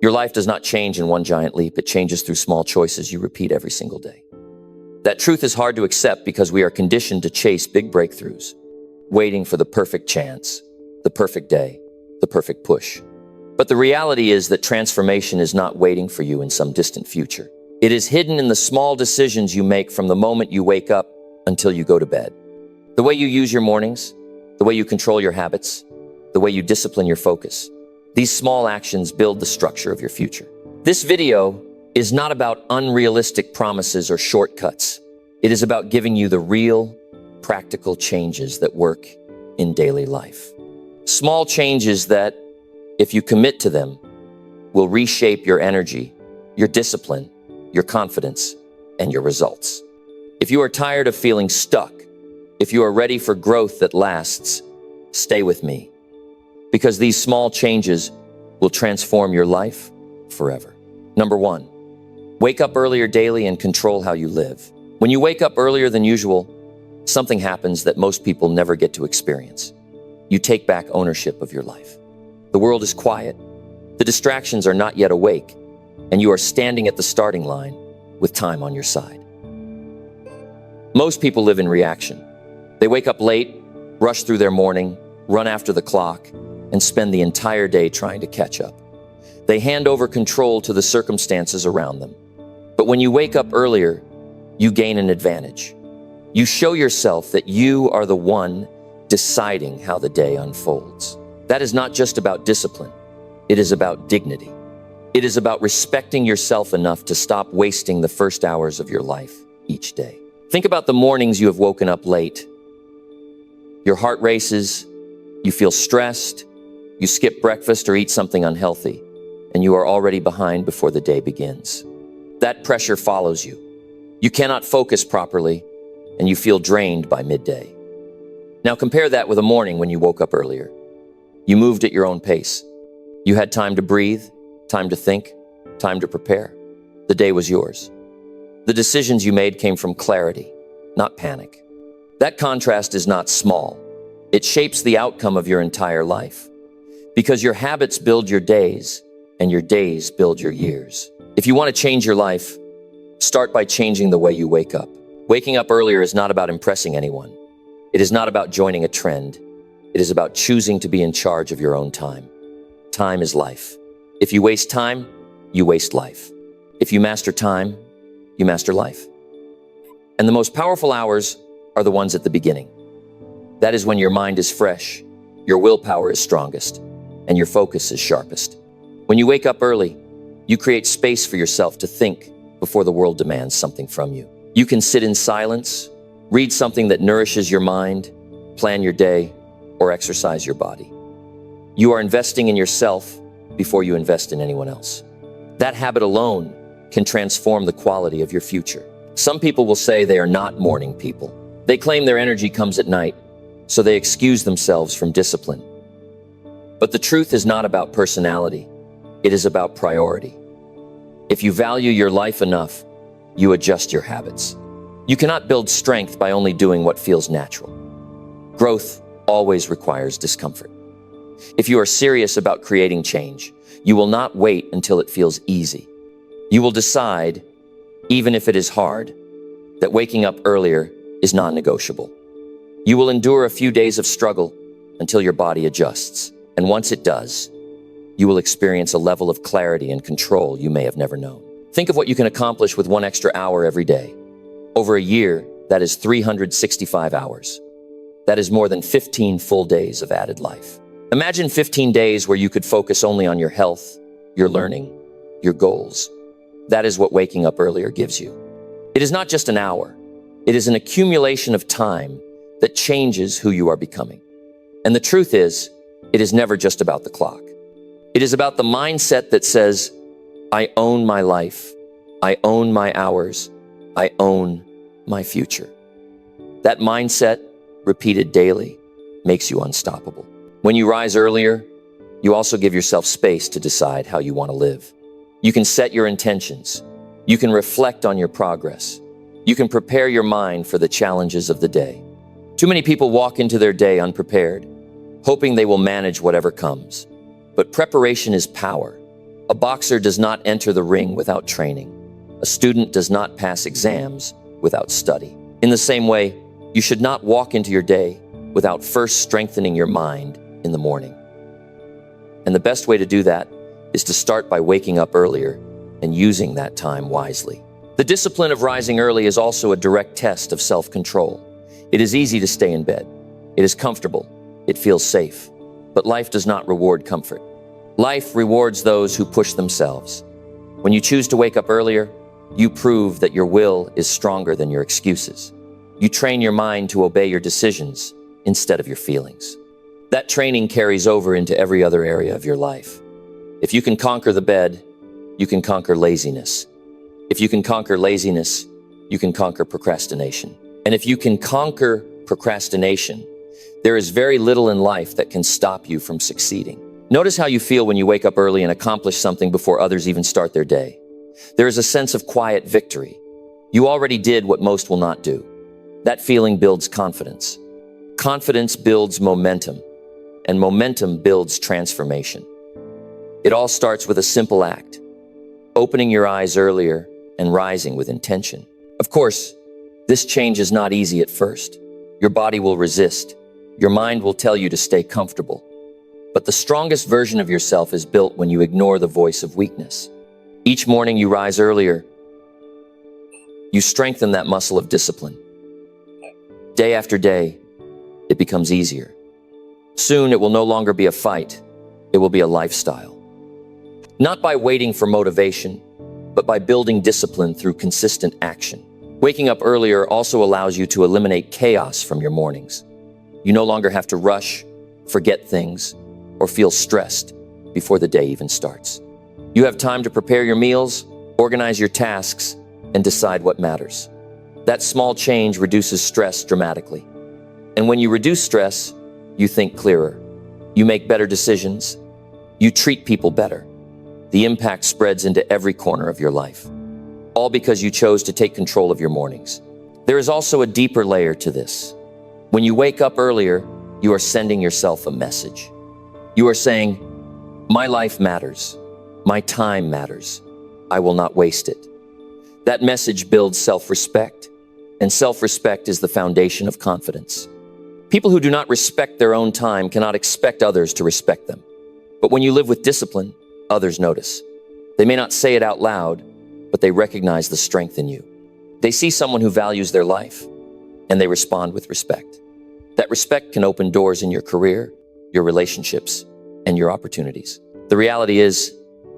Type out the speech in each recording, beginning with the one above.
Your life does not change in one giant leap. It changes through small choices you repeat every single day. That truth is hard to accept because we are conditioned to chase big breakthroughs, waiting for the perfect chance, the perfect day, the perfect push. But the reality is that transformation is not waiting for you in some distant future. It is hidden in the small decisions you make from the moment you wake up until you go to bed. The way you use your mornings, the way you control your habits, the way you discipline your focus. These small actions build the structure of your future. This video is not about unrealistic promises or shortcuts. It is about giving you the real, practical changes that work in daily life. Small changes that, if you commit to them, will reshape your energy, your discipline, your confidence, and your results. If you are tired of feeling stuck, if you are ready for growth that lasts, stay with me, because these small changes will transform your life forever. Number 1, wake up earlier daily and control how you live. When you wake up earlier than usual, something happens that most people never get to experience. You take back ownership of your life. The world is quiet. The distractions are not yet awake, and you are standing at the starting line with time on your side. Most people live in reaction. They wake up late, rush through their morning, run after the clock, and spend the entire day trying to catch up. They hand over control to the circumstances around them. But when you wake up earlier, you gain an advantage. You show yourself that you are the one deciding how the day unfolds. That is not just about discipline. It is about dignity. It is about respecting yourself enough to stop wasting the first hours of your life each day. Think about the mornings you have woken up late. Your heart races, you feel stressed, you skip breakfast or eat something unhealthy, and you are already behind before the day begins. That pressure follows you. You cannot focus properly, and you feel drained by midday. Now compare that with a morning when you woke up earlier. You moved at your own pace. You had time to breathe, time to think, time to prepare. The day was yours. The decisions you made came from clarity, not panic. That contrast is not small. It shapes the outcome of your entire life. Because your habits build your days, and your days build your years. If you want to change your life, start by changing the way you wake up. Waking up earlier is not about impressing anyone. It is not about joining a trend. It is about choosing to be in charge of your own time. Time is life. If you waste time, you waste life. If you master time, you master life. And the most powerful hours are the ones at the beginning. That is when your mind is fresh, your willpower is strongest, and your focus is sharpest. When you wake up early, you create space for yourself to think before the world demands something from you. You can sit in silence, read something that nourishes your mind, plan your day, or exercise your body. You are investing in yourself before you invest in anyone else. That habit alone can transform the quality of your future. Some people will say they are not morning people. They claim their energy comes at night, so they excuse themselves from discipline. But the truth is not about personality. It is about priority. If you value your life enough, you adjust your habits. You cannot build strength by only doing what feels natural. Growth always requires discomfort. If you are serious about creating change, you will not wait until it feels easy. You will decide, even if it is hard, that waking up earlier is non-negotiable. You will endure a few days of struggle until your body adjusts. And once it does, you will experience a level of clarity and control you may have never known. Think of what you can accomplish with 1 extra hour every day. Over a year, that is 365 hours. That is more than 15 full days of added life. Imagine 15 days where you could focus only on your health, your learning, your goals. That is what waking up earlier gives you. It is not just an hour. It is an accumulation of time that changes who you are becoming. And the truth is, it is never just about the clock. It is about the mindset that says, I own my life. I own my hours. I own my future. That mindset, repeated daily, makes you unstoppable. When you rise earlier, you also give yourself space to decide how you want to live. You can set your intentions. You can reflect on your progress. You can prepare your mind for the challenges of the day. Too many people walk into their day unprepared, hoping they will manage whatever comes. But preparation is power. A boxer does not enter the ring without training. A student does not pass exams without study. In the same way, you should not walk into your day without first strengthening your mind in the morning. And the best way to do that is to start by waking up earlier and using that time wisely. The discipline of rising early is also a direct test of self-control. It is easy to stay in bed. It is comfortable. It feels safe. But life does not reward comfort. Life rewards those who push themselves. When you choose to wake up earlier, you prove that your will is stronger than your excuses. You train your mind to obey your decisions instead of your feelings. That training carries over into every other area of your life. If you can conquer the bed, you can conquer laziness. If you can conquer laziness, you can conquer procrastination. And if you can conquer procrastination, there is very little in life that can stop you from succeeding. Notice how you feel when you wake up early and accomplish something before others even start their day. There is a sense of quiet victory. You already did what most will not do. That feeling builds confidence. Confidence builds momentum, and momentum builds transformation. It all starts with a simple act: opening your eyes earlier and rising with intention. Of course, this change is not easy at first. Your body will resist. Your mind will tell you to stay comfortable. But the strongest version of yourself is built when you ignore the voice of weakness. Each morning you rise earlier. You strengthen that muscle of discipline. Day after day, it becomes easier. Soon it will no longer be a fight. It will be a lifestyle. Not by waiting for motivation, but by building discipline through consistent action. Waking up earlier also allows you to eliminate chaos from your mornings. You no longer have to rush, forget things, or feel stressed before the day even starts. You have time to prepare your meals, organize your tasks, and decide what matters. That small change reduces stress dramatically. And when you reduce stress, you think clearer. You make better decisions. You treat people better. The impact spreads into every corner of your life, all because you chose to take control of your mornings. There is also a deeper layer to this. When you wake up earlier, you are sending yourself a message. You are saying, my life matters. My time matters. I will not waste it. That message builds self-respect, and self-respect is the foundation of confidence. People who do not respect their own time cannot expect others to respect them. But when you live with discipline, others notice. They may not say it out loud, but they recognize the strength in you. They see someone who values their life, and they respond with respect. That respect can open doors in your career, your relationships, and your opportunities. The reality is,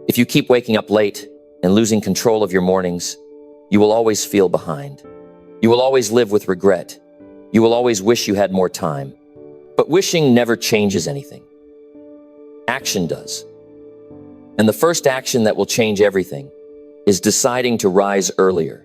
if you keep waking up late and losing control of your mornings, you will always feel behind. You will always live with regret. You will always wish you had more time. But wishing never changes anything. Action does. And the first action that will change everything is deciding to rise earlier,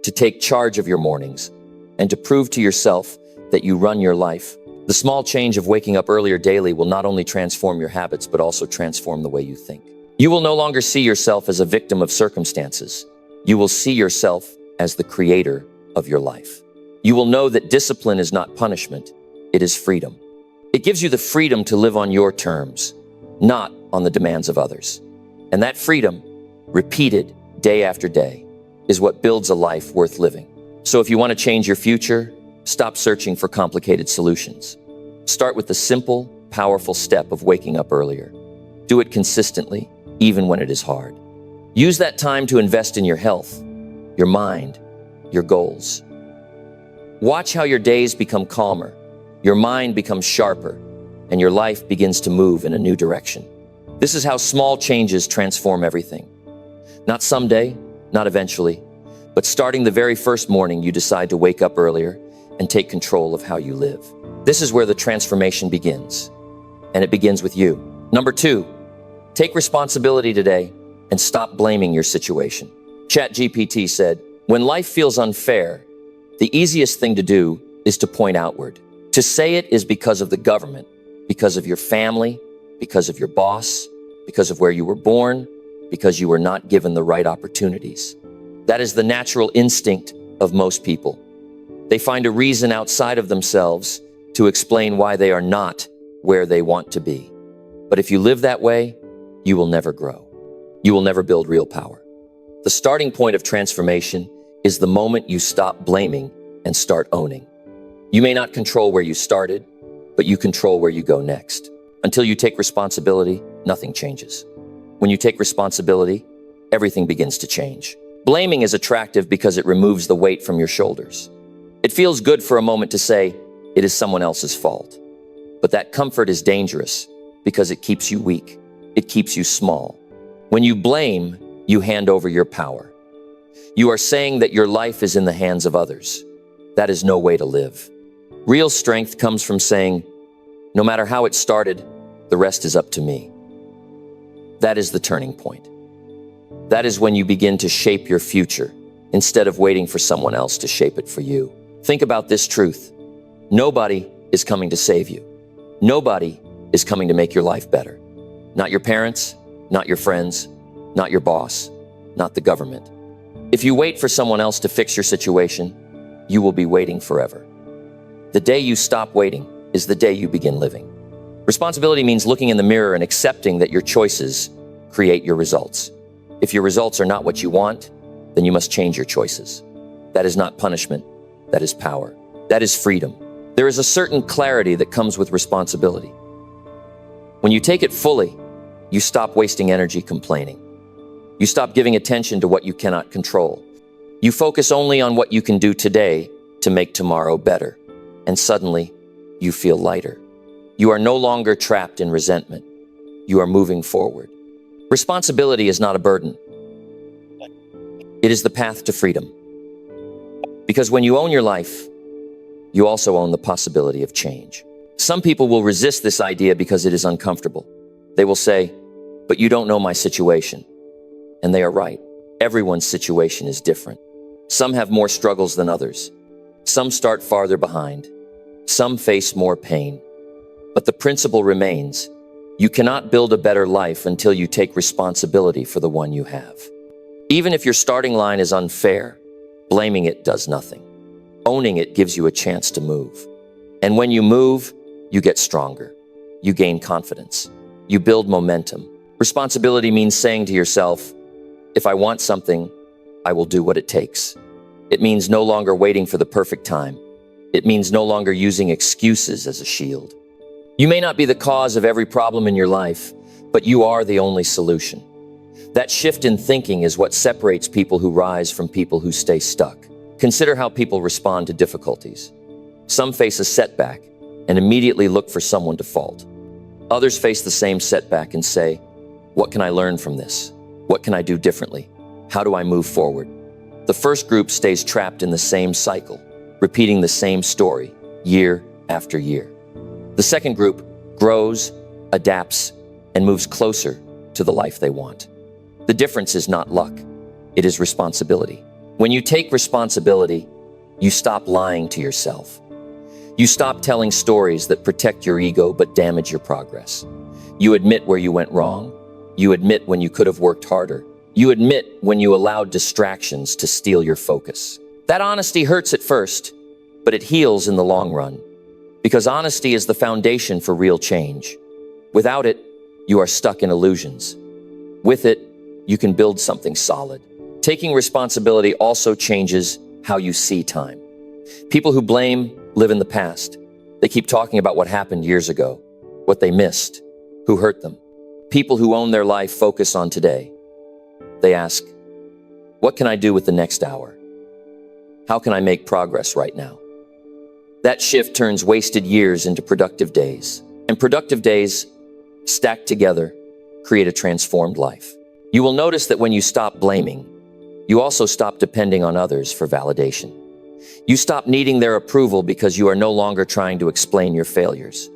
to take charge of your mornings, and to prove to yourself that you run your life. The small change of waking up earlier daily will not only transform your habits, but also transform the way you think. You will no longer see yourself as a victim of circumstances. You will see yourself as the creator of your life. You will know that discipline is not punishment, it is freedom. It gives you the freedom to live on your terms, not on the demands of others. And that freedom, repeated day after day, is what builds a life worth living. So if you want to change your future, stop searching for complicated solutions. Start with the simple, powerful step of waking up earlier. Do it consistently, even when it is hard. Use that time to invest in your health, your mind, your goals. Watch how your days become calmer, your mind becomes sharper, and your life begins to move in a new direction. This is how small changes transform everything. Not someday, not eventually, but starting the very first morning you decide to wake up earlier and take control of how you live. This is where the transformation begins, and it begins with you. Number 2, take responsibility today and stop blaming your situation. ChatGPT said, when life feels unfair, the easiest thing to do is to point outward. To say it is because of the government, because of your family, because of your boss, because of where you were born, because you were not given the right opportunities. That is the natural instinct of most people. They find a reason outside of themselves to explain why they are not where they want to be. But if you live that way, you will never grow. You will never build real power. The starting point of transformation is the moment you stop blaming and start owning. You may not control where you started, but you control where you go next. Until you take responsibility, nothing changes. When you take responsibility, everything begins to change. Blaming is attractive because it removes the weight from your shoulders. It feels good for a moment to say, it is someone else's fault. But that comfort is dangerous because it keeps you weak. It keeps you small. When you blame, you hand over your power. You are saying that your life is in the hands of others. That is no way to live. Real strength comes from saying, no matter how it started, the rest is up to me. That is the turning point. That is when you begin to shape your future instead of waiting for someone else to shape it for you. Think about this truth. Nobody is coming to save you. Nobody is coming to make your life better. Not your parents, not your friends, not your boss, not the government. If you wait for someone else to fix your situation, you will be waiting forever. The day you stop waiting is the day you begin living. Responsibility means looking in the mirror and accepting that your choices create your results. If your results are not what you want, then you must change your choices. That is not punishment. That is power. That is freedom. There is a certain clarity that comes with responsibility. When you take it fully, you stop wasting energy complaining. You stop giving attention to what you cannot control. You focus only on what you can do today to make tomorrow better. And suddenly, you feel lighter. You are no longer trapped in resentment. You are moving forward. Responsibility is not a burden. It is the path to freedom. Because when you own your life, you also own the possibility of change. Some people will resist this idea because it is uncomfortable. They will say, but you don't know my situation. And they are right. Everyone's situation is different. Some have more struggles than others. Some start farther behind. Some face more pain. But the principle remains, you cannot build a better life until you take responsibility for the one you have. Even if your starting line is unfair, blaming it does nothing. Owning it gives you a chance to move. And when you move, you get stronger. You gain confidence. You build momentum. Responsibility means saying to yourself, if I want something, I will do what it takes. It means no longer waiting for the perfect time. It means no longer using excuses as a shield. You may not be the cause of every problem in your life, but you are the only solution. That shift in thinking is what separates people who rise from people who stay stuck. Consider how people respond to difficulties. Some face a setback and immediately look for someone to fault. Others face the same setback and say, what can I learn from this? What can I do differently? How do I move forward? The first group stays trapped in the same cycle, repeating the same story year after year. The second group grows, adapts, and moves closer to the life they want. The difference is not luck, it is responsibility. When you take responsibility, you stop lying to yourself. You stop telling stories that protect your ego but damage your progress. You admit where you went wrong. You admit when you could have worked harder. You admit when you allowed distractions to steal your focus. That honesty hurts at first, but it heals in the long run. Because honesty is the foundation for real change. Without it, you are stuck in illusions. With it, you can build something solid. Taking responsibility also changes how you see time. People who blame live in the past. They keep talking about what happened years ago, what they missed, who hurt them. People who own their life focus on today. They ask, what can I do with the next hour? How can I make progress right now? That shift turns wasted years into productive days. And productive days, stacked together, create a transformed life. You will notice that when you stop blaming, you also stop depending on others for validation. You stop needing their approval because you are no longer trying to explain your failures.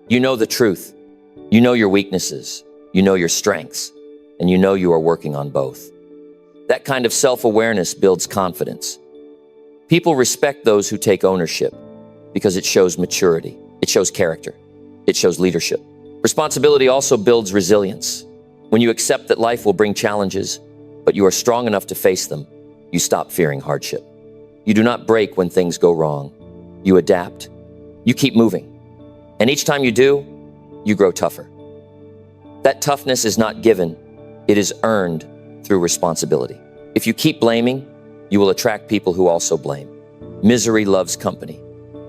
You know the truth. You know your weaknesses. You know your strengths. And you know you are working on both. That kind of self-awareness builds confidence. People respect those who take ownership because it shows maturity. It shows character. It shows leadership. Responsibility also builds resilience. When you accept that life will bring challenges, but you are strong enough to face them, you stop fearing hardship. You do not break when things go wrong. You adapt. You keep moving. And each time you do, you grow tougher. That toughness is not given, it is earned through responsibility. If you keep blaming, you will attract people who also blame. Misery loves company.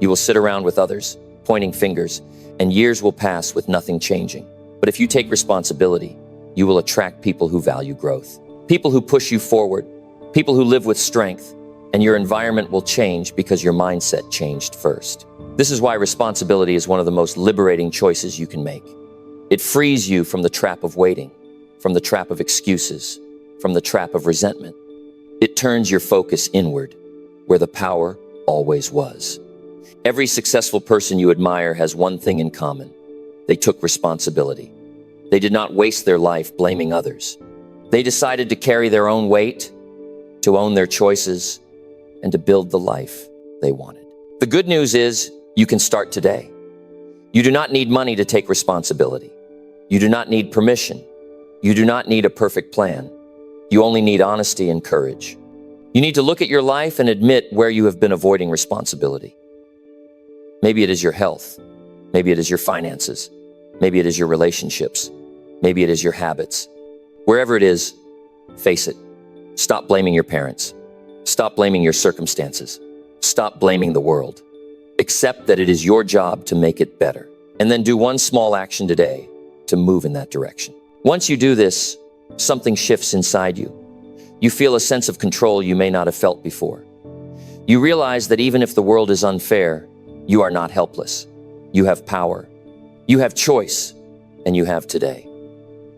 You will sit around with others, pointing fingers, and years will pass with nothing changing. But if you take responsibility, you will attract people who value growth, people who push you forward, people who live with strength, and your environment will change because your mindset changed first. This is why responsibility is one of the most liberating choices you can make. It frees you from the trap of waiting, from the trap of excuses, from the trap of resentment. It turns your focus inward, where the power always was. Every successful person you admire has one thing in common. They took responsibility. They did not waste their life blaming others. They decided to carry their own weight, to own their choices, and to build the life they wanted. The good news is you can start today. You do not need money to take responsibility. You do not need permission. You do not need a perfect plan. You only need honesty and courage. You need to look at your life and admit where you have been avoiding responsibility. Maybe it is your health. Maybe it is your finances. Maybe it is your relationships. Maybe it is your habits. Wherever it is, face it. Stop blaming your parents. Stop blaming your circumstances. Stop blaming the world. Accept that it is your job to make it better. And then do one small action today to move in that direction. Once you do this, something shifts inside you. You feel a sense of control you may not have felt before. You realize that even if the world is unfair, you are not helpless. You have power. You have choice, and you have today.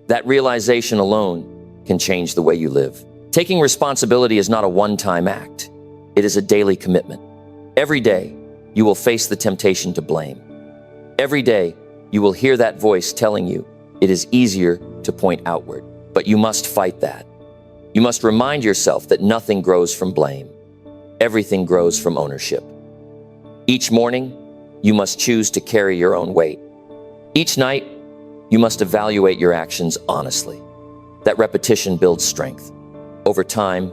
That realization alone can change the way you live. Taking responsibility is not a one-time act. It is a daily commitment. Every day, you will face the temptation to blame. Every day, you will hear that voice telling you it is easier to point outward, but you must fight that. You must remind yourself that nothing grows from blame. Everything grows from ownership. Each morning, you must choose to carry your own weight. Each night, you must evaluate your actions honestly. That repetition builds strength. Over time,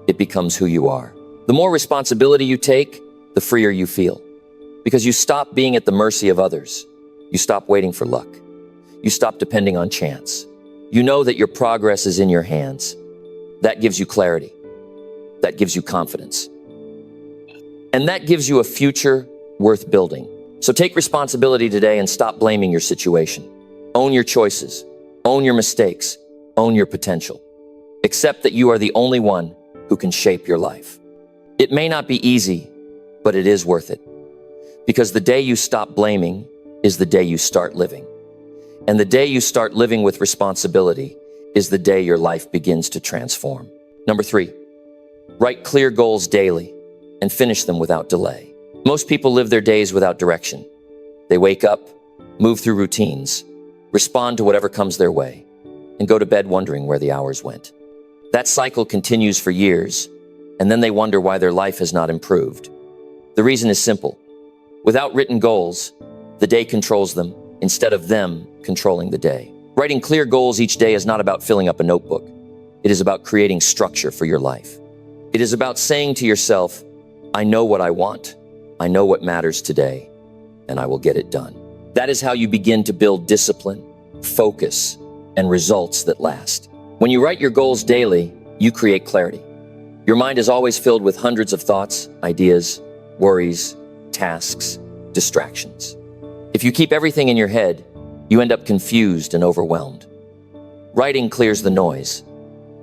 it becomes who you are. The more responsibility you take, the freer you feel. Because you stop being at the mercy of others. You stop waiting for luck. You stop depending on chance. You know that your progress is in your hands. That gives you clarity. That gives you confidence. And that gives you a future worth building. So take responsibility today and stop blaming your situation. Own your choices. Own your mistakes. Own your potential. Accept that you are the only one who can shape your life. It may not be easy, but it is worth it. Because the day you stop blaming is the day you start living. And the day you start living with responsibility is the day your life begins to transform. Number 3, write clear goals daily and finish them without delay. Most people live their days without direction. They wake up, move through routines, respond to whatever comes their way, and go to bed wondering where the hours went. That cycle continues for years, and then they wonder why their life has not improved. The reason is simple. Without written goals, the day controls them instead of them controlling the day. Writing clear goals each day is not about filling up a notebook. It is about creating structure for your life. It is about saying to yourself, I know what I want. I know what matters today, and I will get it done. That is how you begin to build discipline, focus, and results that last. When you write your goals daily, you create clarity. Your mind is always filled with hundreds of thoughts, ideas, worries, tasks, distractions. If you keep everything in your head, you end up confused and overwhelmed. Writing clears the noise.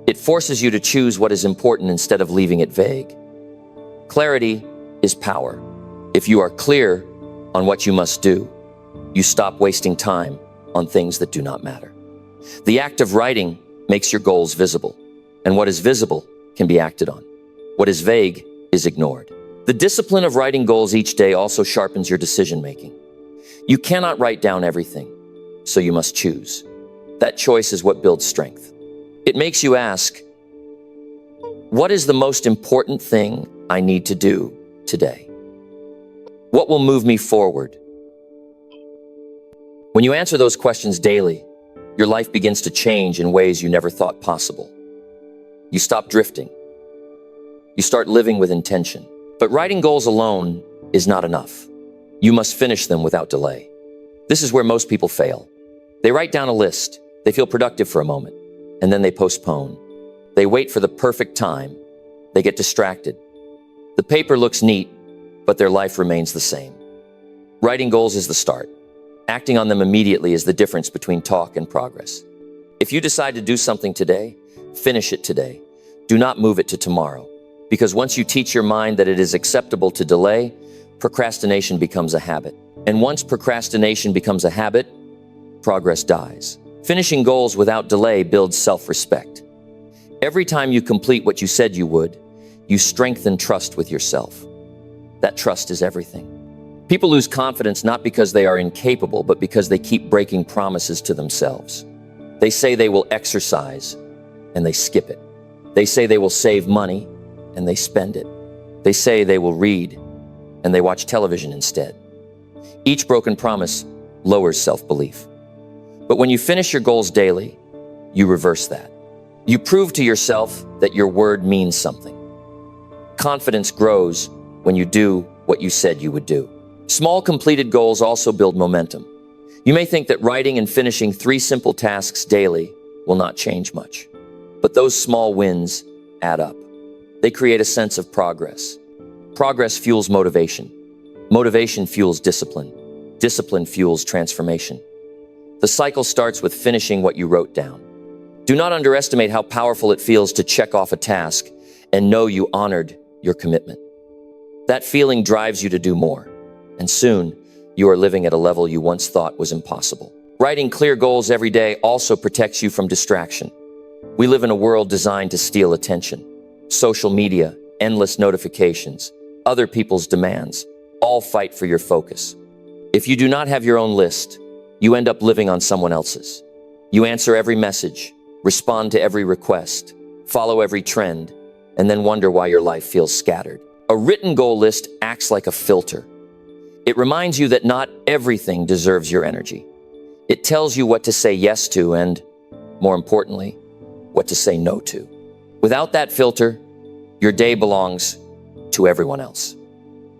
It forces you to choose what is important instead of leaving it vague. Clarity is power. If you are clear on what you must do, you stop wasting time on things that do not matter. The act of writing makes your goals visible, and what is visible can be acted on. What is vague is ignored. The discipline of writing goals each day also sharpens your decision-making. You cannot write down everything, so you must choose. That choice is what builds strength. It makes you ask, what is the most important thing I need to do today? What will move me forward? When you answer those questions daily, your life begins to change in ways you never thought possible. You stop drifting. You start living with intention. But writing goals alone is not enough. You must finish them without delay. This is where most people fail. They write down a list, They feel productive for a moment, and then they postpone. They wait for the perfect time. They get distracted. The paper looks neat, but their life remains the same. Writing goals is the start. Acting on them immediately is the difference between talk and progress. If you decide to do something today, finish it today. Do not move it to tomorrow. Because once you teach your mind that it is acceptable to delay, procrastination becomes a habit. And once procrastination becomes a habit, progress dies. Finishing goals without delay builds self-respect. Every time you complete what you said you would, you strengthen trust with yourself. That trust is everything. People lose confidence not because they are incapable, but because they keep breaking promises to themselves. They say they will exercise, and they skip it. They say they will save money, and they spend it. They say they will read, and they watch television instead. Each broken promise lowers self-belief. But when you finish your goals daily, you reverse that. You prove to yourself that your word means something. Confidence grows when you do what you said you would do. Small completed goals also build momentum. You may think that writing and finishing 3 simple tasks daily will not change much. But those small wins add up. They create a sense of progress. Progress fuels motivation. Motivation fuels discipline. Discipline fuels transformation. The cycle starts with finishing what you wrote down. Do not underestimate how powerful it feels to check off a task and know you honored your commitment. That feeling drives you to do more, and soon you are living at a level you once thought was impossible. Writing clear goals every day also protects you from distraction. We live in a world designed to steal attention. Social media, endless notifications, other people's demands, all fight for your focus. If you do not have your own list, you end up living on someone else's. You answer every message, respond to every request, follow every trend, and then wonder why your life feels scattered. A written goal list acts like a filter. It reminds you that not everything deserves your energy. It tells you what to say yes to and, more importantly, what to say no to. Without that filter, your day belongs to everyone else.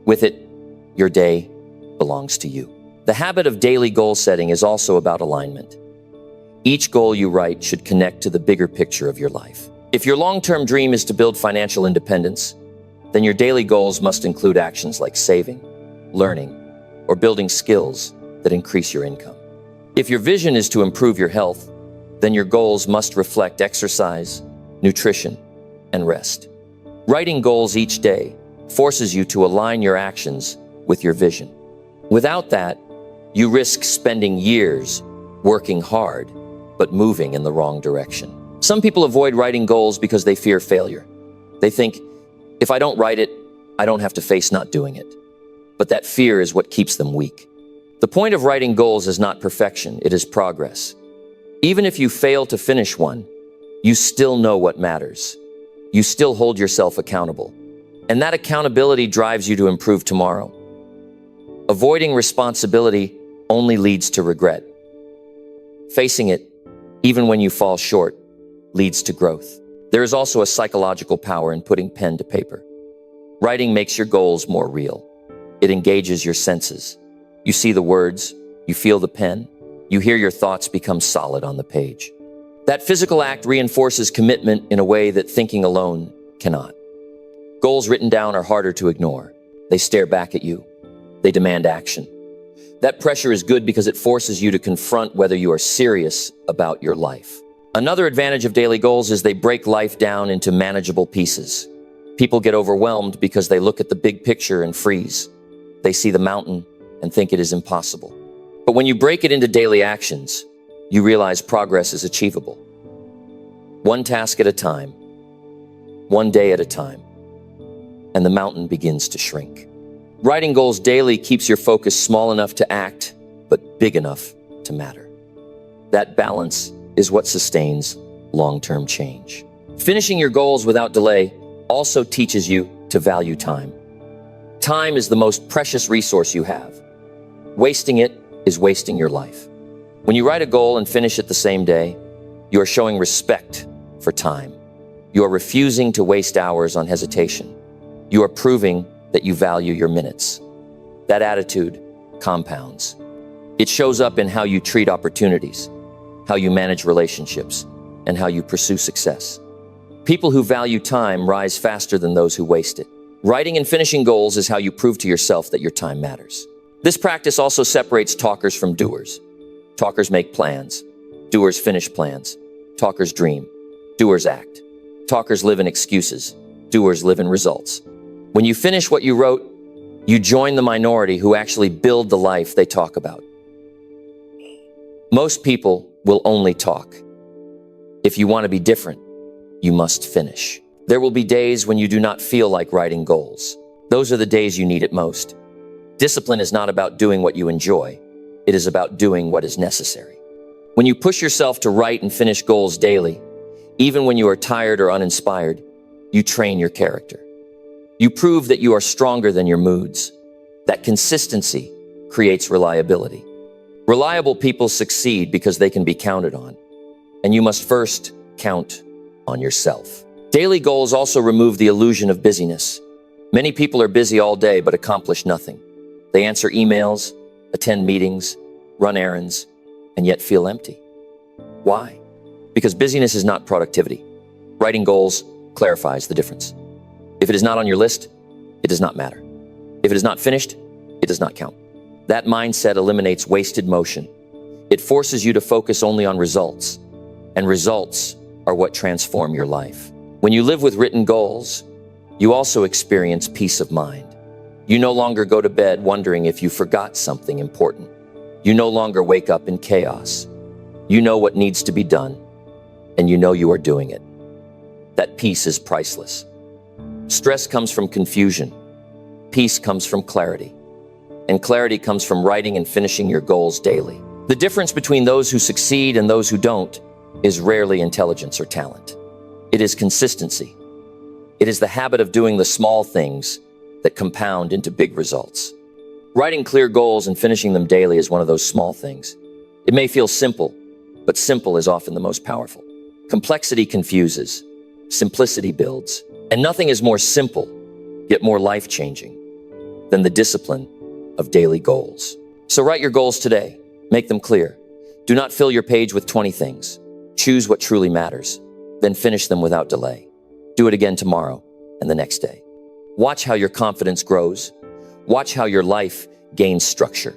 With it, your day belongs to you. The habit of daily goal setting is also about alignment. Each goal you write should connect to the bigger picture of your life. If your long-term dream is to build financial independence, then your daily goals must include actions like saving, learning, or building skills that increase your income. If your vision is to improve your health, then your goals must reflect exercise, nutrition, and rest. Writing goals each day forces you to align your actions with your vision. Without that, you risk spending years working hard, but moving in the wrong direction. Some people avoid writing goals because they fear failure. They think, if I don't write it, I don't have to face not doing it. But that fear is what keeps them weak. The point of writing goals is not perfection, it is progress. Even if you fail to finish one, you still know what matters. You still hold yourself accountable. And that accountability drives you to improve tomorrow. Avoiding responsibility only leads to regret. Facing it, even when you fall short, leads to growth. There is also a psychological power in putting pen to paper. Writing makes your goals more real. It engages your senses. You see the words, you feel the pen, you hear your thoughts become solid on the page. That physical act reinforces commitment in a way that thinking alone cannot. Goals written down are harder to ignore. They stare back at you. They demand action. That pressure is good because it forces you to confront whether you are serious about your life. Another advantage of daily goals is they break life down into manageable pieces. People get overwhelmed because they look at the big picture and freeze. They see the mountain and think it is impossible. But when you break it into daily actions, you realize progress is achievable. One task at a time, one day at a time, and the mountain begins to shrink. Writing goals daily keeps your focus small enough to act, but big enough to matter. That balance is what sustains long-term change. Finishing your goals without delay also teaches you to value time. Time is the most precious resource you have. Wasting it is wasting your life. When you write a goal and finish it the same day, you are showing respect for time. You are refusing to waste hours on hesitation. You are proving that you value your minutes. That attitude compounds. It shows up in how you treat opportunities. how you manage relationships, and how you pursue success. People who value time rise faster than those who waste it. Writing and finishing goals is how you prove to yourself that your time matters. This practice also separates talkers from doers. Talkers make plans. Doers finish plans. Talkers dream. Doers act. Talkers live in excuses. Doers live in results. When you finish what you wrote, you join the minority who actually build the life they talk about. Most people will only talk. If you want to be different, you must finish. There will be days when you do not feel like writing goals. Those are the days you need it most. Discipline is not about doing what you enjoy. It is about doing what is necessary. When you push yourself to write and finish goals daily, even when you are tired or uninspired, you train your character. You prove that you are stronger than your moods. That consistency creates reliability. Reliable people succeed because they can be counted on. And you must first count on yourself. Daily goals also remove the illusion of busyness. Many people are busy all day but accomplish nothing. They answer emails, attend meetings, run errands, and yet feel empty. Why? Because busyness is not productivity. Writing goals clarifies the difference. If it is not on your list, it does not matter. If it is not finished, it does not count. That mindset eliminates wasted motion. It forces you to focus only on results, and results are what transform your life. When you live with written goals, you also experience peace of mind. You no longer go to bed wondering if you forgot something important. You no longer wake up in chaos. You know what needs to be done, and you know you are doing it. That peace is priceless. Stress comes from confusion. Peace comes from clarity. And clarity comes from writing and finishing your goals daily. The difference between those who succeed and those who don't is rarely intelligence or talent. It is consistency. It is the habit of doing the small things that compound into big results. Writing clear goals and finishing them daily is one of those small things. It may feel simple, but simple is often the most powerful. Complexity confuses. Simplicity builds. And nothing is more simple, yet more life-changing, than the discipline of daily goals. So write your goals today. Make them clear. Do not fill your page with 20 things. Choose what truly matters, then finish them without delay. Do it again tomorrow and the next day. Watch how your confidence grows. Watch how your life gains structure.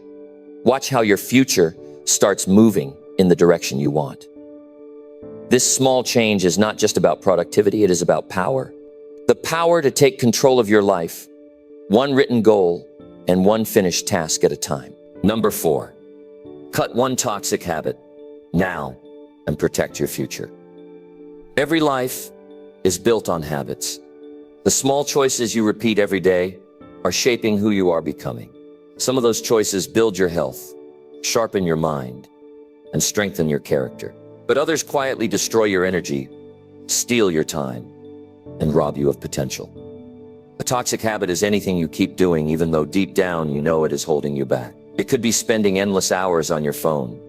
Watch how your future starts moving in the direction you want. This small change is not just about productivity, it is about power. The power to take control of your life, one written goal and one finished task at a time. Number 4, cut one toxic habit now and protect your future. Every life is built on habits. The small choices you repeat every day are shaping who you are becoming. Some of those choices build your health, sharpen your mind, and strengthen your character. But others quietly destroy your energy, steal your time, and rob you of potential. A toxic habit is anything you keep doing even though deep down you know it is holding you back. It could be spending endless hours on your phone,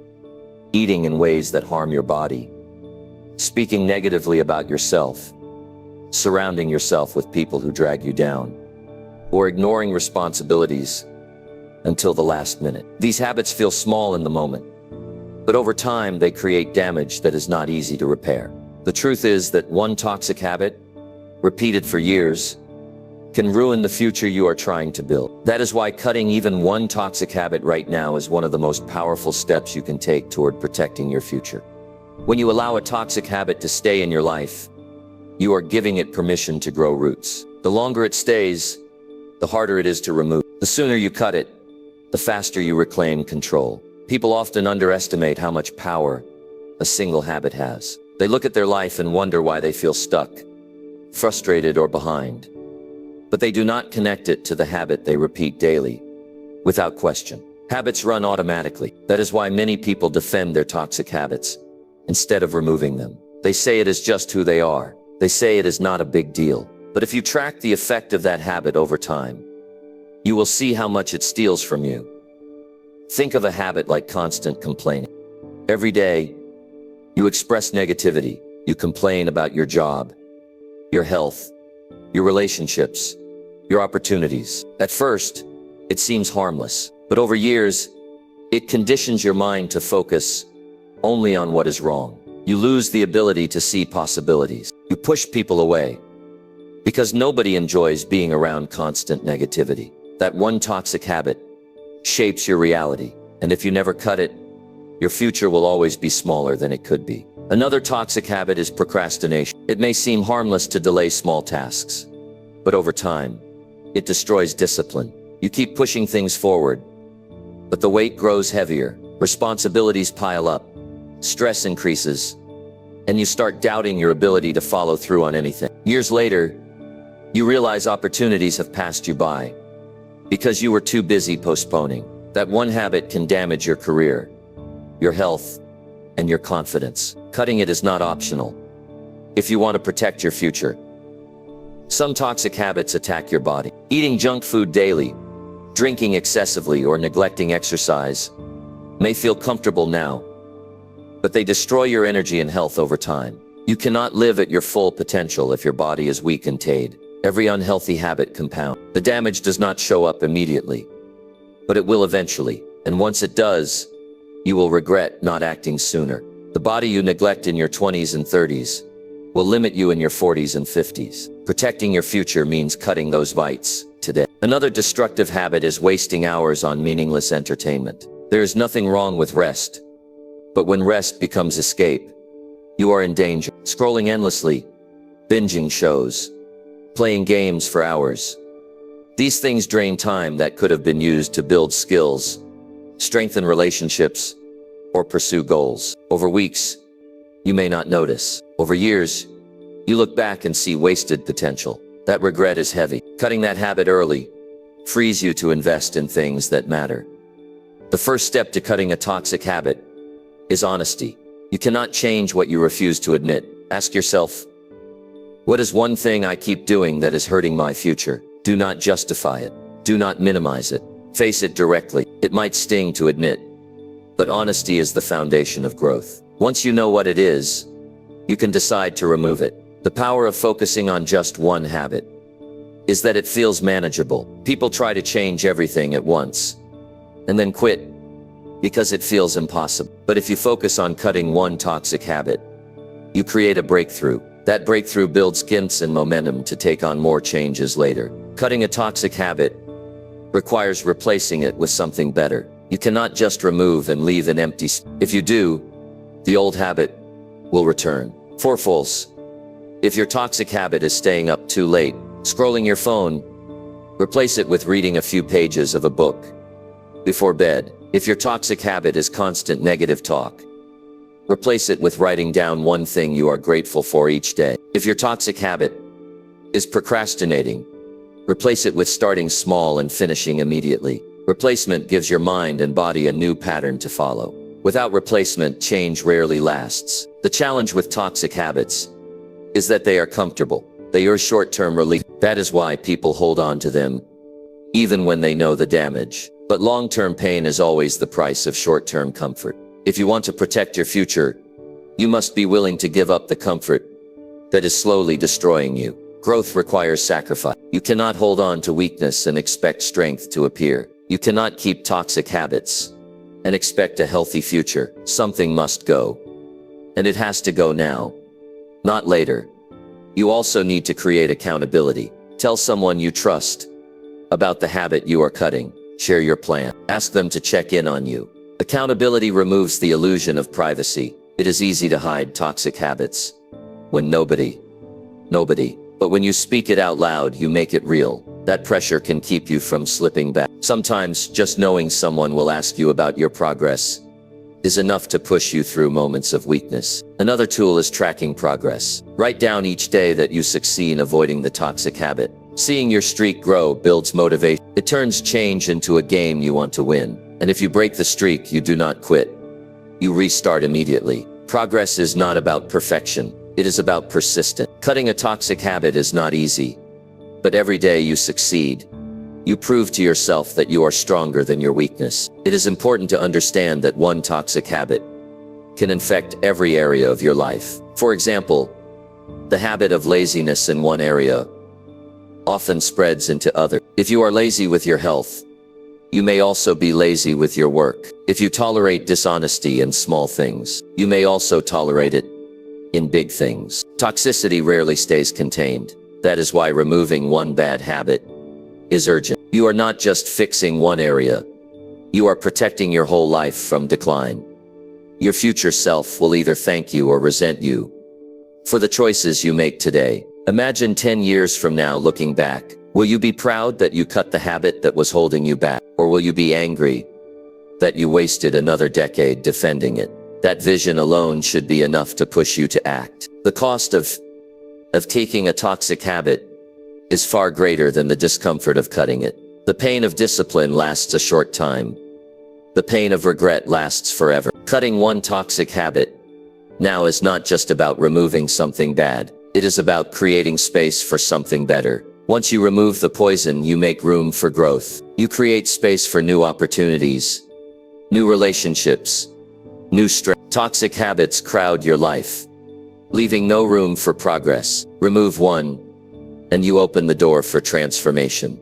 eating in ways that harm your body, speaking negatively about yourself, surrounding yourself with people who drag you down, or ignoring responsibilities until the last minute. These habits feel small in the moment, but over time they create damage that is not easy to repair. The truth is that one toxic habit, repeated for years, can ruin the future you are trying to build. That is why cutting even one toxic habit right now is one of the most powerful steps you can take toward protecting your future. When you allow a toxic habit to stay in your life, you are giving it permission to grow roots. The longer it stays, the harder it is to remove. The sooner you cut it, the faster you reclaim control. People often underestimate how much power a single habit has. They look at their life and wonder why they feel stuck, frustrated, or behind. But they do not connect it to the habit they repeat daily, without question. Habits run automatically. That is why many people defend their toxic habits instead of removing them. They say it is just who they are. They say it is not a big deal. But if you track the effect of that habit over time, you will see how much it steals from you. Think of a habit like constant complaining. Every day, you express negativity. You complain about your job, your health, your relationships, your opportunities. At first, it seems harmless, but over years, it conditions your mind to focus only on what is wrong. You lose the ability to see possibilities. You push people away because nobody enjoys being around constant negativity. That one toxic habit shapes your reality, and if you never cut it, your future will always be smaller than it could be. Another toxic habit is procrastination. It may seem harmless to delay small tasks, but over time, it destroys discipline. You keep pushing things forward, but the weight grows heavier, responsibilities pile up, stress increases, and you start doubting your ability to follow through on anything. Years later, you realize opportunities have passed you by because you were too busy postponing. That one habit can damage your career, your health, and your confidence. Cutting it is not optional if you want to protect your future. Some toxic habits attack your body. Eating junk food daily, drinking excessively, or neglecting exercise may feel comfortable now, but they destroy your energy and health over time. You cannot live at your full potential if your body is weak and tired. Every unhealthy habit compounds. The damage does not show up immediately, but it will eventually. And once it does, you will regret not acting sooner. The body you neglect in your 20s and 30s will limit you in your 40s and 50s. Protecting your future means cutting those vices today. Another destructive habit is wasting hours on meaningless entertainment. There is nothing wrong with rest, but when rest becomes escape, you are in danger. Scrolling endlessly, binging shows, playing games for hours. These things drain time that could have been used to build skills, strengthen relationships, or pursue goals. Over weeks, you may not notice. Over years, you look back and see wasted potential. That regret is heavy. Cutting that habit early frees you to invest in things that matter. The first step to cutting a toxic habit is honesty. You cannot change what you refuse to admit. Ask yourself, what is one thing I keep doing that is hurting my future? Do not justify it. Do not minimize it. Face it directly. It might sting to admit, but honesty is the foundation of growth. Once you know what it is, you can decide to remove it. The power of focusing on just one habit is that it feels manageable. People try to change everything at once and then quit because it feels impossible. But if you focus on cutting one toxic habit, you create a breakthrough. That breakthrough builds skills and momentum to take on more changes later. Cutting a toxic habit requires replacing it with something better. You cannot just remove and leave an empty space. If you do, the old habit will return. False. If your toxic habit is staying up too late, scrolling your phone, replace it with reading a few pages of a book before bed. If your toxic habit is constant negative talk, replace it with writing down one thing you are grateful for each day. If your toxic habit is procrastinating, replace it with starting small and finishing immediately. Replacement gives your mind and body a new pattern to follow. Without replacement, change rarely lasts. The challenge with toxic habits is that they are comfortable. They are short-term relief. That is why people hold on to them, even when they know the damage. But long-term pain is always the price of short-term comfort. If you want to protect your future, you must be willing to give up the comfort that is slowly destroying you. Growth requires sacrifice. You cannot hold on to weakness and expect strength to appear. You cannot keep toxic habits and expect a healthy future. Something must go, and it has to go now, not later. You also need to create accountability. Tell someone you trust about the habit you are cutting. Share your plan. Ask them to check in on you. Accountability removes the illusion of privacy. It is easy to hide toxic habits when nobody. But when you speak it out loud, you make it real. That pressure can keep you from slipping back. Sometimes just knowing someone will ask you about your progress is enough to push you through moments of weakness. Another tool is tracking progress. Write down each day that you succeed in avoiding the toxic habit. Seeing your streak grow builds motivation. It turns change into a game you want to win. And if you break the streak, you do not quit. You restart immediately. Progress is not about perfection. It is about persistence. Cutting a toxic habit is not easy, but every day you succeed, you prove to yourself that you are stronger than your weakness. It is important to understand that one toxic habit can infect every area of your life. For example, the habit of laziness in one area often spreads into others. If you are lazy with your health, You may also be lazy with your work. If you tolerate dishonesty in small things, you may also tolerate it in big things. Toxicity rarely stays contained. That is why removing one bad habit is urgent. You are not just fixing one area. You are protecting your whole life from decline. Your future self will either thank you or resent you for the choices you make today. Imagine 10 years from now looking back. Will you be proud that you cut the habit that was holding you back? Or will you be angry that you wasted another decade defending it? That vision alone should be enough to push you to act. The cost of taking a toxic habit is far greater than the discomfort of cutting it. The pain of discipline lasts a short time. The pain of regret lasts forever. Cutting one toxic habit now is not just about removing something bad. It is about creating space for something better. Once you remove the poison, you make room for growth. You create space for new opportunities, new relationships, new strength. Toxic habits crowd your life, leaving no room for progress. Remove one, and you open the door for transformation.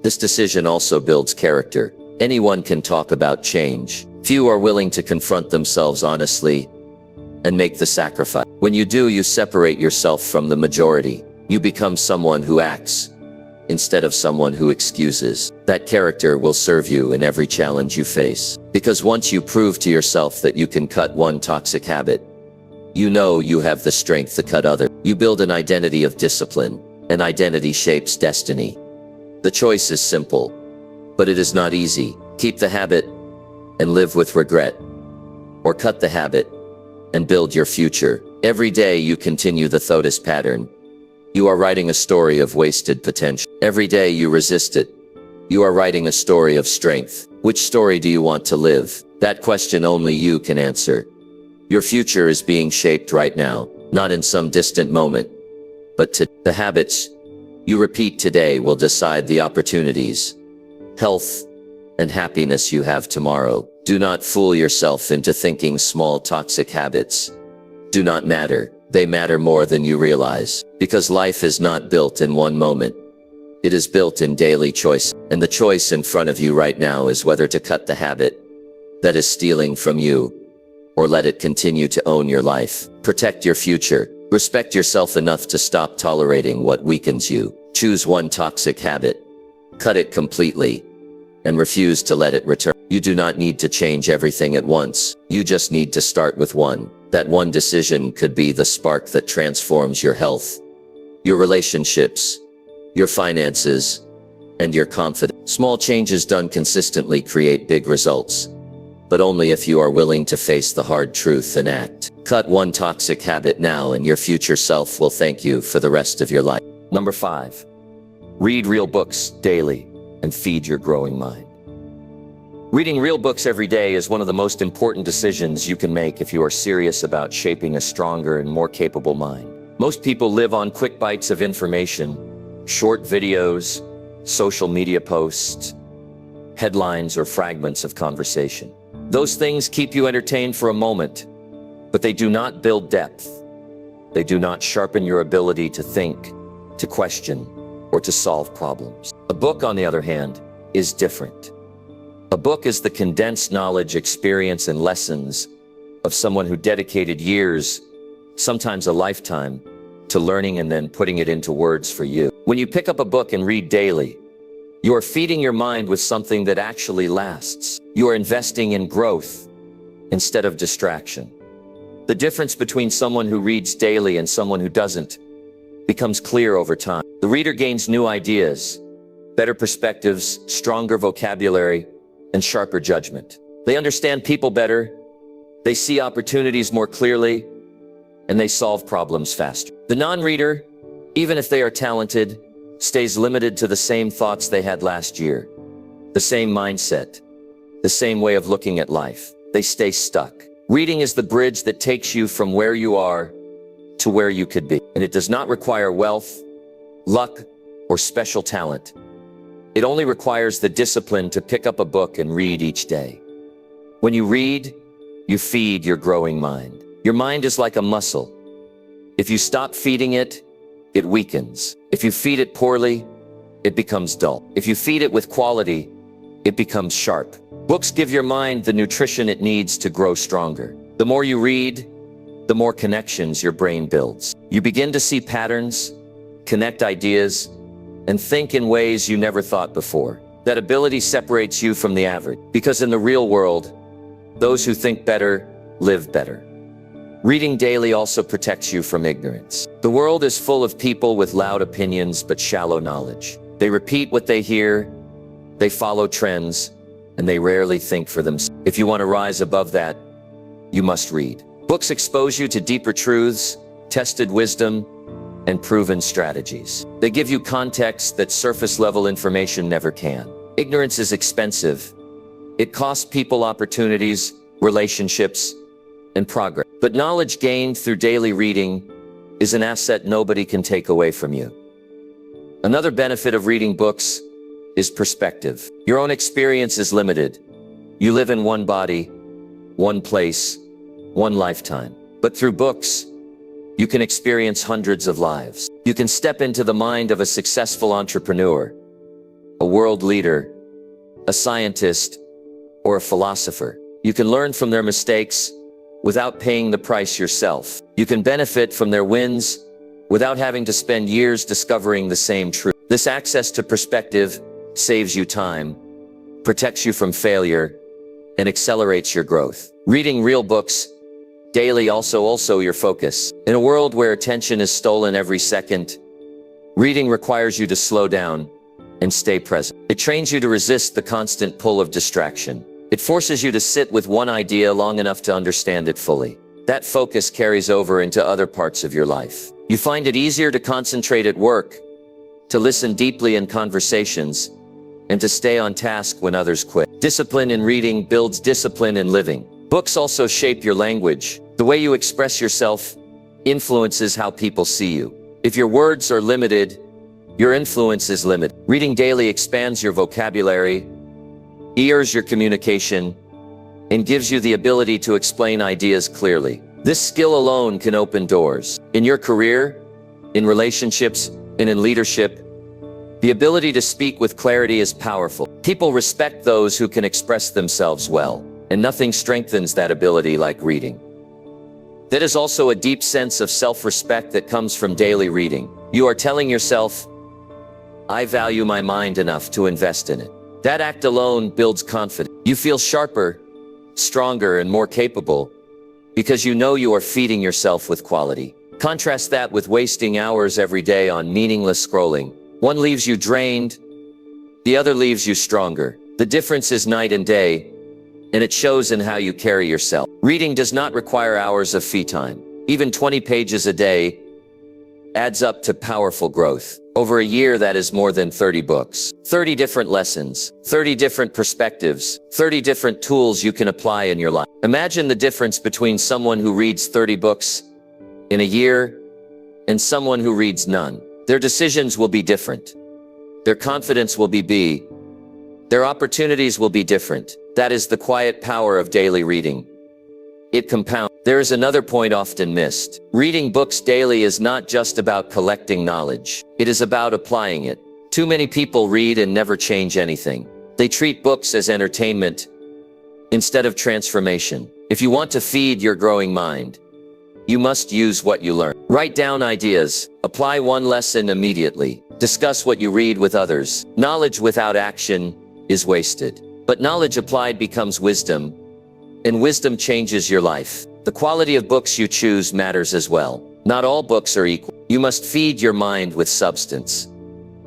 This decision also builds character. Anyone can talk about change. Few are willing to confront themselves honestly and make the sacrifice. When you do, you separate yourself from the majority. You become someone who acts instead of someone who excuses. That character will serve you in every challenge you face. Because once you prove to yourself that you can cut one toxic habit, you know you have the strength to cut others. You build an identity of discipline. An identity shapes destiny. The choice is simple, but it is not easy. Keep the habit and live with regret, or cut the habit and build your future. Every day you continue the Thotis pattern. You are writing a story of wasted potential. Every day you resist it. You are writing a story of strength. Which story do you want to live? That question only you can answer. Your future is being shaped right now, not in some distant moment, but today. The habits you repeat today will decide the opportunities, health, and happiness you have tomorrow. Do not fool yourself into thinking small toxic habits do not matter. They matter more than you realize. Because life is not built in one moment. It is built in daily choice. And the choice in front of you right now is whether to cut the habit that is stealing from you, or let it continue to own your life. Protect your future. Respect yourself enough to stop tolerating what weakens you. Choose one toxic habit. Cut it completely. And refuse to let it return. You do not need to change everything at once. You just need to start with one. That one decision could be the spark that transforms your health, your relationships, your finances, and your confidence. Small changes done consistently create big results, but only if you are willing to face the hard truth and act. Cut one toxic habit now, and your future self will thank you for the rest of your life. Number 5, read real books daily and feed your growing mind. Reading real books every day is one of the most important decisions you can make if you are serious about shaping a stronger and more capable mind. Most people live on quick bites of information, short videos, social media posts, headlines, or fragments of conversation. Those things keep you entertained for a moment, but they do not build depth. They do not sharpen your ability to think, to question, or to solve problems. A book, on the other hand, is different. A book is the condensed knowledge, experience, and lessons of someone who dedicated years, sometimes a lifetime, to learning and then putting it into words for you. When you pick up a book and read daily, you are feeding your mind with something that actually lasts. You are investing in growth instead of distraction. The difference between someone who reads daily and someone who doesn't becomes clear over time. The reader gains new ideas, better perspectives, stronger vocabulary, and sharper judgment. They understand people better, they see opportunities more clearly, and they solve problems faster. The non-reader, even if they are talented, stays limited to the same thoughts they had last year, the same mindset, the same way of looking at life. They stay stuck. Reading is the bridge that takes you from where you are to where you could be. And it does not require wealth, luck, or special talent. It only requires the discipline to pick up a book and read each day. When you read, you feed your growing mind. Your mind is like a muscle. If you stop feeding it, it weakens. If you feed it poorly, it becomes dull. If you feed it with quality, it becomes sharp. Books give your mind the nutrition it needs to grow stronger. The more you read, the more connections your brain builds. You begin to see patterns, connect ideas, and think in ways you never thought before. That ability separates you from the average, because in the real world, those who think better live better. Reading daily also protects you from ignorance. The world is full of people with loud opinions but shallow knowledge. They repeat what they hear, they follow trends, and they rarely think for themselves. If you want to rise above that, you must read. Books expose you to deeper truths, tested wisdom, and proven strategies. They give you context that surface-level information never can. Ignorance is expensive. It costs people opportunities, relationships, and progress. But knowledge gained through daily reading is an asset nobody can take away from you. Another benefit of reading books is perspective. Your own experience is limited. You live in one body, one place, one lifetime. But through books, you can experience hundreds of lives. You can step into the mind of a successful entrepreneur, a world leader, a scientist, or a philosopher. You can learn from their mistakes without paying the price yourself. You can benefit from their wins without having to spend years discovering the same truth. This access to perspective saves you time, protects you from failure, and accelerates your growth. Reading real books daily also your focus. In a world where attention is stolen every second, reading requires you to slow down and stay present. It trains you to resist the constant pull of distraction. It forces you to sit with one idea long enough to understand it fully. That focus carries over into other parts of your life. You find it easier to concentrate at work, to listen deeply in conversations, and to stay on task when others quit. Discipline in reading builds discipline in living. Books also shape your language. The way you express yourself influences how people see you. If your words are limited, your influence is limited. Reading daily expands your vocabulary, ears your communication, and gives you the ability to explain ideas clearly. This skill alone can open doors. In your career, in relationships, and in leadership, the ability to speak with clarity is powerful. People respect those who can express themselves well, and nothing strengthens that ability like reading. That is also a deep sense of self-respect that comes from daily reading. You are telling yourself, I value my mind enough to invest in it. That act alone builds confidence. You feel sharper, stronger, and more capable because you know you are feeding yourself with quality. Contrast that with wasting hours every day on meaningless scrolling. One leaves you drained, the other leaves you stronger. The difference is night and day, and it shows in how you carry yourself. Reading does not require hours of free time. Even 20 pages a day adds up to powerful growth. Over a year, that is more than 30 books. 30 different lessons, 30 different perspectives, 30 different tools you can apply in your life. Imagine the difference between someone who reads 30 books in a year and someone who reads none. Their decisions will be different. Their confidence will be their opportunities will be different. That is the quiet power of daily reading. It compounds. There is another point often missed. Reading books daily is not just about collecting knowledge. It is about applying it. Too many people read and never change anything. They treat books as entertainment instead of transformation. If you want to feed your growing mind, you must use what you learn. Write down ideas. Apply one lesson immediately. Discuss what you read with others. Knowledge without action is wasted. But knowledge applied becomes wisdom, and wisdom changes your life. The quality of books you choose matters as well. Not all books are equal. You must feed your mind with substance,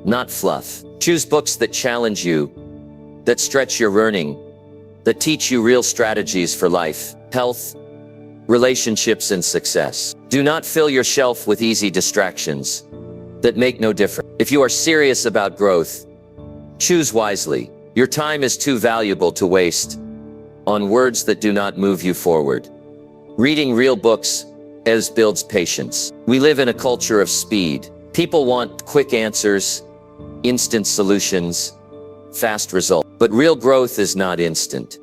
not fluff. Choose books that challenge you, that stretch your learning, that teach you real strategies for life, health, relationships, and success. Do not fill your shelf with easy distractions that make no difference. If you are serious about growth, choose wisely. Your time is too valuable to waste on words that do not move you forward. Reading real books builds patience. We live in a culture of speed. People want quick answers, instant solutions, fast results. But real growth is not instant.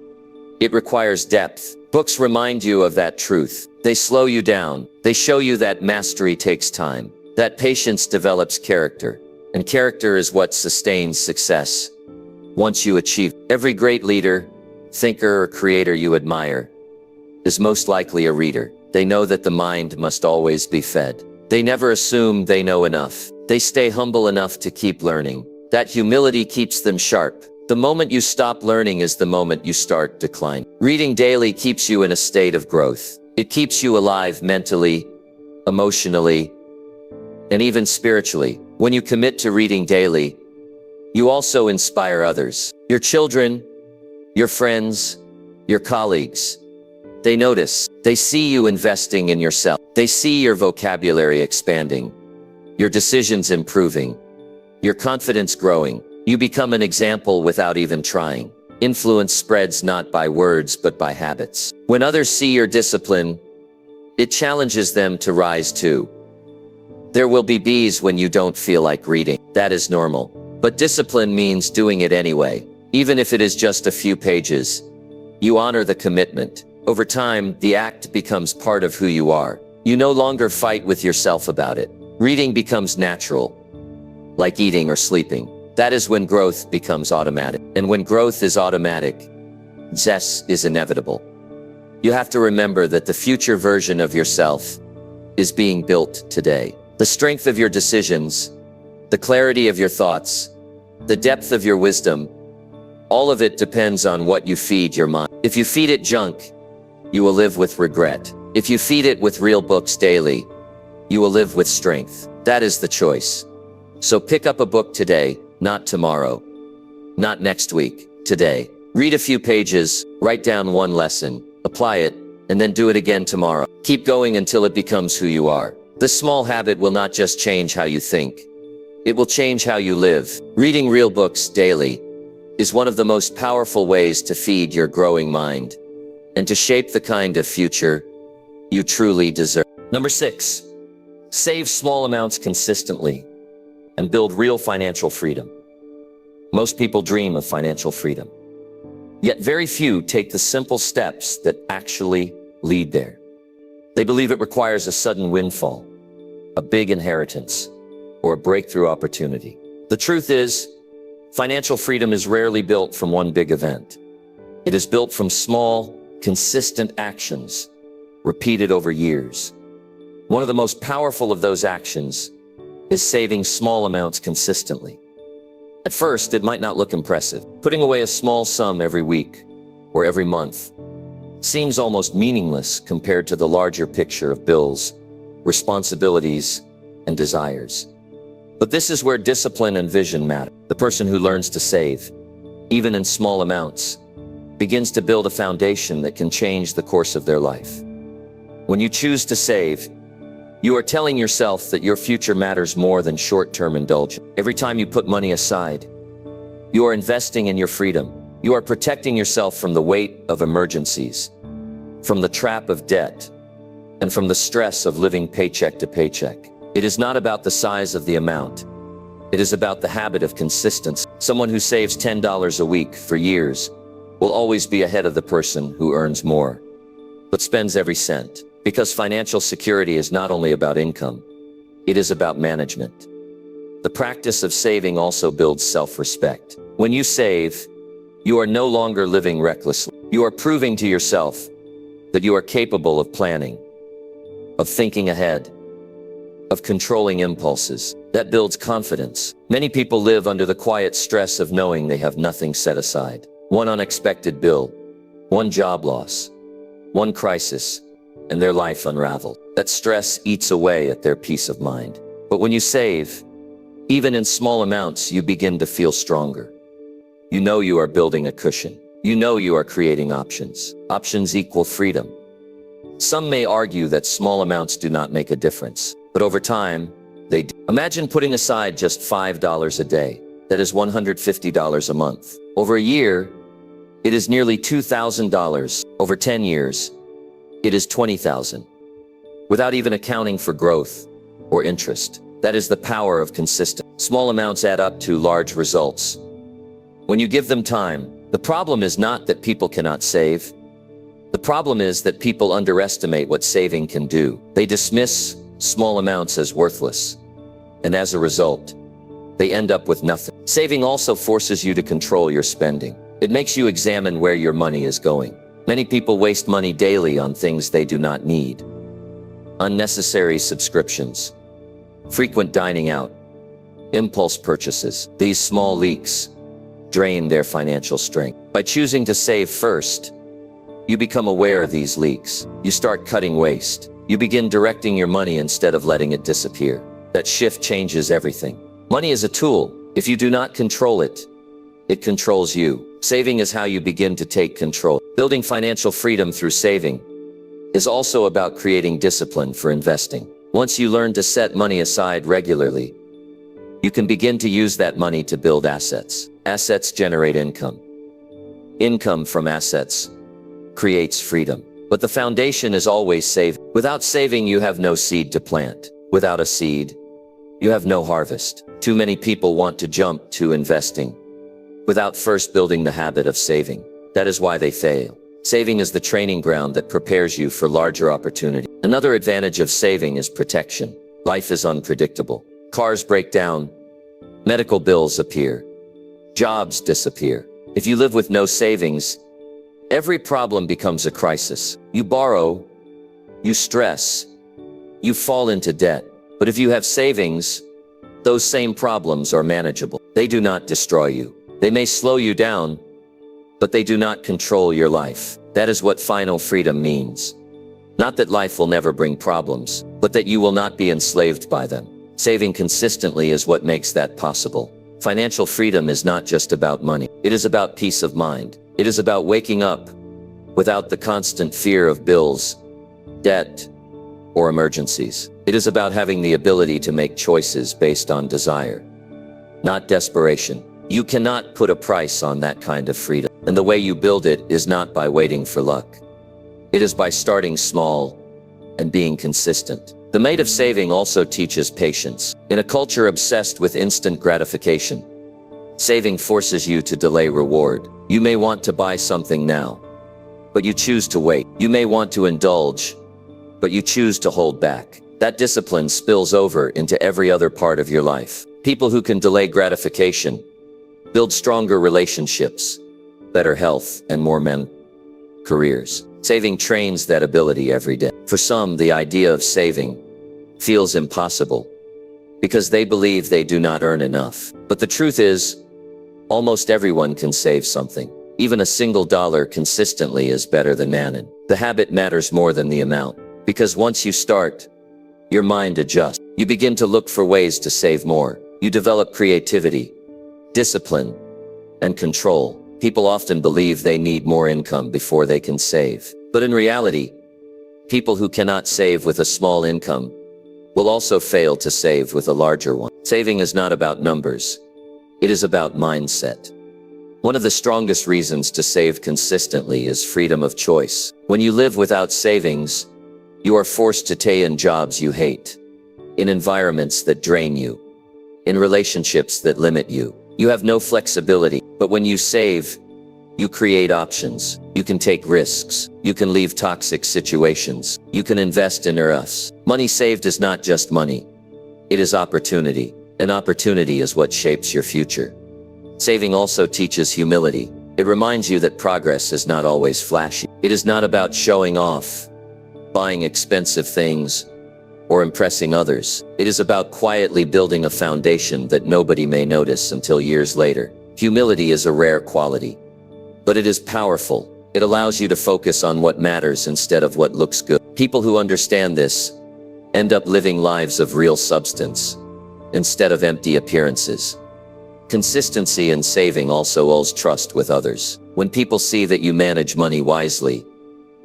It requires depth. Books remind you of that truth. They slow you down. They show you that mastery takes time, that patience develops character, and character is what sustains success. once you achieve. Every great leader, thinker, or creator you admire is most likely a reader. They know that the mind must always be fed. They never assume they know enough. They stay humble enough to keep learning. That humility keeps them sharp. The moment you stop learning is the moment you start declining. Reading daily keeps you in a state of growth. It keeps you alive mentally, emotionally, and even spiritually. When you commit to reading daily, you also inspire others. Your children, your friends, your colleagues. They notice. They see you investing in yourself. They see your vocabulary expanding, your decisions improving, your confidence growing. You become an example without even trying. Influence spreads not by words but by habits. When others see your discipline, it challenges them to rise too. There will be B's when you don't feel like reading. That is normal. But discipline means doing it anyway. Even if it is just a few pages, you honor the commitment. Over time, the act becomes part of who you are. You no longer fight with yourself about it. Reading becomes natural, like eating or sleeping. That is when growth becomes automatic. And when growth is automatic, success is inevitable. You have to remember that the future version of yourself is being built today. The strength of your decisions, the clarity of your thoughts, the depth of your wisdom, all of it depends on what you feed your mind. If you feed it junk, you will live with regret. If you feed it with real books daily, you will live with strength. That is the choice. So pick up a book today, not tomorrow, not next week, today. Read a few pages, write down one lesson, apply it, and then do it again tomorrow. Keep going until it becomes who you are. This small habit will not just change how you think, it will change how you live. Reading real books daily is one of the most powerful ways to feed your growing mind and to shape the kind of future you truly deserve. Number 6, save small amounts consistently and build real financial freedom. Most people dream of financial freedom, yet very few take the simple steps that actually lead there. They believe it requires a sudden windfall, a big inheritance, or a breakthrough opportunity. The truth is, financial freedom is rarely built from one big event. It is built from small, consistent actions, repeated over years. One of the most powerful of those actions is saving small amounts consistently. At first, it might not look impressive. Putting away a small sum every week or every month seems almost meaningless compared to the larger picture of bills, responsibilities, and desires. But this is where discipline and vision matter. The person who learns to save, even in small amounts, begins to build a foundation that can change the course of their life. When you choose to save, you are telling yourself that your future matters more than short-term indulgence. Every time you put money aside, you are investing in your freedom. You are protecting yourself from the weight of emergencies, from the trap of debt, and from the stress of living paycheck to paycheck. It is not about the size of the amount. It is about the habit of consistency. Someone who saves $10 a week for years will always be ahead of the person who earns more, but spends every cent. Because financial security is not only about income, it is about management. The practice of saving also builds self-respect. When you save, you are no longer living recklessly. You are proving to yourself that you are capable of planning, of thinking ahead, of controlling impulses. That builds confidence. Many people live under the quiet stress of knowing they have nothing set aside. One unexpected bill, one job loss, one crisis, and their life unraveled. That stress eats away at their peace of mind. But when you save, even in small amounts, you begin to feel stronger. You know you are building a cushion. You know you are creating options. Options equal freedom. Some may argue that small amounts do not make a difference, but over time, they do. Imagine putting aside just $5 a day. That is $150 a month. Over a year, it is nearly $2,000. Over 10 years, it is $20,000, without even accounting for growth or interest. That is the power of consistent. Small amounts add up to large results when you give them time. The problem is not that people cannot save. The problem is that people underestimate what saving can do. They dismiss small amounts as worthless, and as a result, they end up with nothing. Saving also forces you to control your spending. It makes you examine where your money is going. Many people waste money daily on things they do not need. Unnecessary subscriptions, frequent dining out, impulse purchases. These small leaks drain their financial strength. By choosing to save first, you become aware of these leaks. You start cutting waste. You begin directing your money instead of letting it disappear. That shift changes everything. Money is a tool. If you do not control it, it controls you. Saving is how you begin to take control. Building financial freedom through saving is also about creating discipline for investing. Once you learn to set money aside regularly, you can begin to use that money to build assets. Assets generate income. Income from assets creates freedom. But the foundation is always saving. Without saving, you have no seed to plant. Without a seed, you have no harvest. Too many people want to jump to investing without first building the habit of saving. That is why they fail. Saving is the training ground that prepares you for larger opportunity. Another advantage of saving is protection. Life is unpredictable. Cars break down, medical bills appear, jobs disappear. If you live with no savings, every problem becomes a crisis. You borrow, you stress, you fall into debt. But if you have savings, those same problems are manageable. They do not destroy you. They may slow you down, but they do not control your life. That is what final freedom means. Not that life will never bring problems, but that you will not be enslaved by them. Saving consistently is what makes that possible. Financial freedom is not just about money. It is about peace of mind. It is about waking up without the constant fear of bills, debt, or emergencies. It is about having the ability to make choices based on desire, not desperation. You cannot put a price on that kind of freedom. And the way you build it is not by waiting for luck. It is by starting small and being consistent. The mate of saving also teaches patience. In a culture obsessed with instant gratification, saving forces you to delay reward. You may want to buy something now, but you choose to wait. You may want to indulge, but you choose to hold back. That discipline spills over into every other part of your life. People who can delay gratification build stronger relationships, better health, and more careers. Saving trains that ability every day. For some, the idea of saving feels impossible because they believe they do not earn enough. But the truth is, almost everyone can save something. Even a single dollar consistently is better than none. The habit matters more than the amount, because once you start, your mind adjusts. You begin to look for ways to save more. You develop creativity, discipline, and control. People often believe they need more income before they can save. But in reality, people who cannot save with a small income will also fail to save with a larger one. Saving is not about numbers. It is about mindset. One of the strongest reasons to save consistently is freedom of choice. When you live without savings, you are forced to stay in jobs you hate, in environments that drain you, in relationships that limit you. You have no flexibility. But when you save, you create options. You can take risks. You can leave toxic situations. You can invest in us. Money saved is not just money. It is opportunity. And opportunity is what shapes your future. Saving also teaches humility. It reminds you that progress is not always flashy. It is not about showing off, buying expensive things, or impressing others. It is about quietly building a foundation that nobody may notice until years later. Humility is a rare quality, but it is powerful. It allows you to focus on what matters instead of what looks good. People who understand this end up living lives of real substance instead of empty appearances. Consistency in saving also builds trust with others. When people see that you manage money wisely,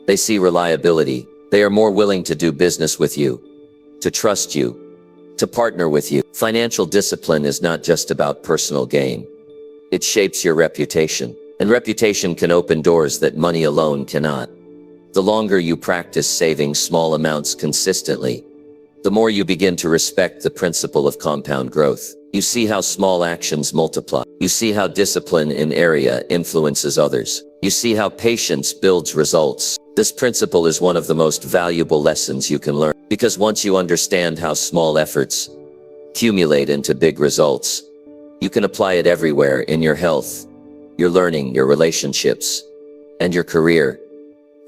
they see reliability. They are more willing to do business with you, to trust you, to partner with you. Financial discipline is not just about personal gain. It shapes your reputation, and reputation can open doors that money alone cannot. The longer you practice saving small amounts consistently, the more you begin to respect the principle of compound growth. You see how small actions multiply. You see how discipline in area influences others. You see how patience builds results. This principle is one of the most valuable lessons you can learn, because once you understand how small efforts accumulate into big results, You can apply it everywhere in your health, your learning, your relationships, and your career.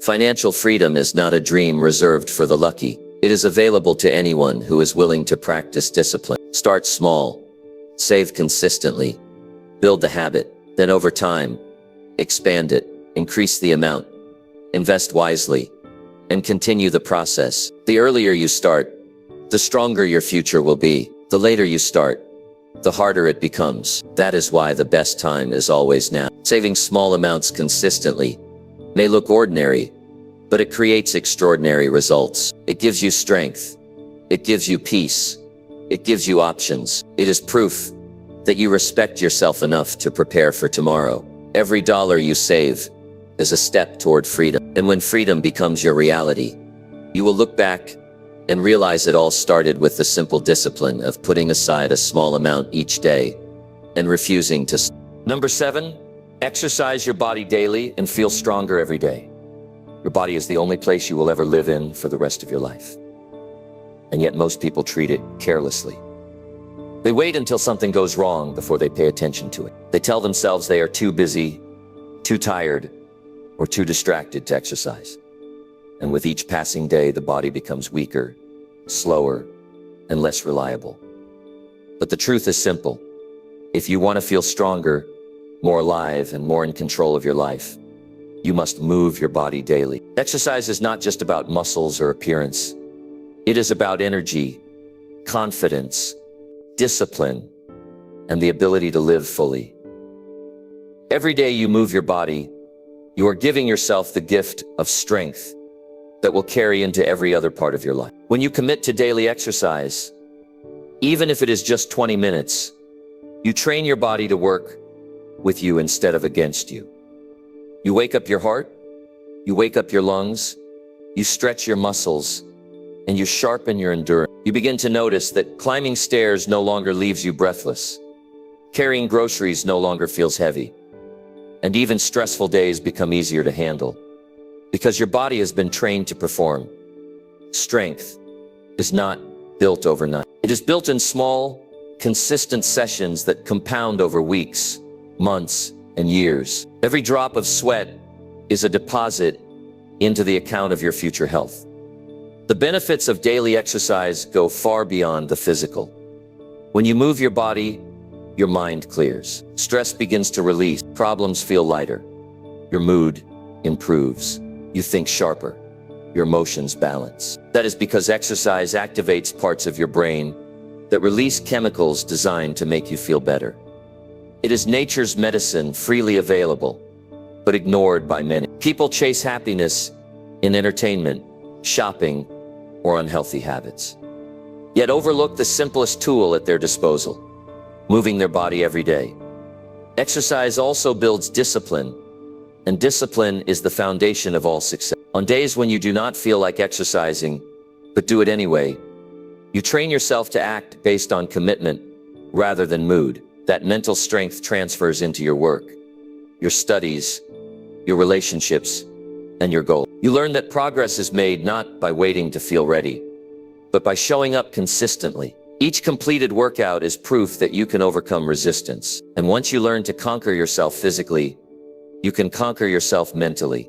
Financial freedom is not a dream reserved for the lucky. It is available to anyone who is willing to practice discipline. Start small, save consistently, build the habit, then over time, expand it, increase the amount, invest wisely, and continue the process. The earlier you start, the stronger your future will be. The later you start, the harder it becomes. That is why the best time is always now. Saving small amounts consistently may look ordinary, but it creates extraordinary results. It gives you strength. It gives you peace. It gives you options. It is proof that you respect yourself enough to prepare for tomorrow. Every dollar you save is a step toward freedom. And when freedom becomes your reality, you will look back and realize it all started with the simple discipline of putting aside a small amount each day and refusing to. Number 7, exercise your body daily and feel stronger every day. Your body is the only place you will ever live in for the rest of your life. And yet most people treat it carelessly. They wait until something goes wrong before they pay attention to it. They tell themselves they are too busy, too tired, or too distracted to exercise. And with each passing day, the body becomes weaker, slower, and less reliable. But the truth is simple. If you want to feel stronger, more alive, and more in control of your life, you must move your body daily. Exercise is not just about muscles or appearance. It is about energy, confidence, discipline, and the ability to live fully. Every day you move your body, you are giving yourself the gift of strength that will carry into every other part of your life. When you commit to daily exercise, even if it is just 20 minutes, you train your body to work with you instead of against you. You wake up your heart, you wake up your lungs, you stretch your muscles, and you sharpen your endurance. You begin to notice that climbing stairs no longer leaves you breathless. Carrying groceries no longer feels heavy. And even stressful days become easier to handle because your body has been trained to perform. Strength is not built overnight. It is built in small, consistent sessions that compound over weeks, months, and years. Every drop of sweat is a deposit into the account of your future health. The benefits of daily exercise go far beyond the physical. When you move your body, your mind clears. Stress begins to release. Problems feel lighter. Your mood improves. You think sharper. Your emotions balance. That is because exercise activates parts of your brain that release chemicals designed to make you feel better. It is nature's medicine, freely available, but ignored by many. People chase happiness in entertainment, shopping, or unhealthy habits, yet overlook the simplest tool at their disposal: moving their body every day. Exercise also builds discipline, and discipline is the foundation of all success. On days when you do not feel like exercising, but do it anyway, you train yourself to act based on commitment rather than mood. That mental strength transfers into your work, your studies, your relationships, and your goals. You learn that progress is made not by waiting to feel ready, but by showing up consistently. Each completed workout is proof that you can overcome resistance. And once you learn to conquer yourself physically, you can conquer yourself mentally.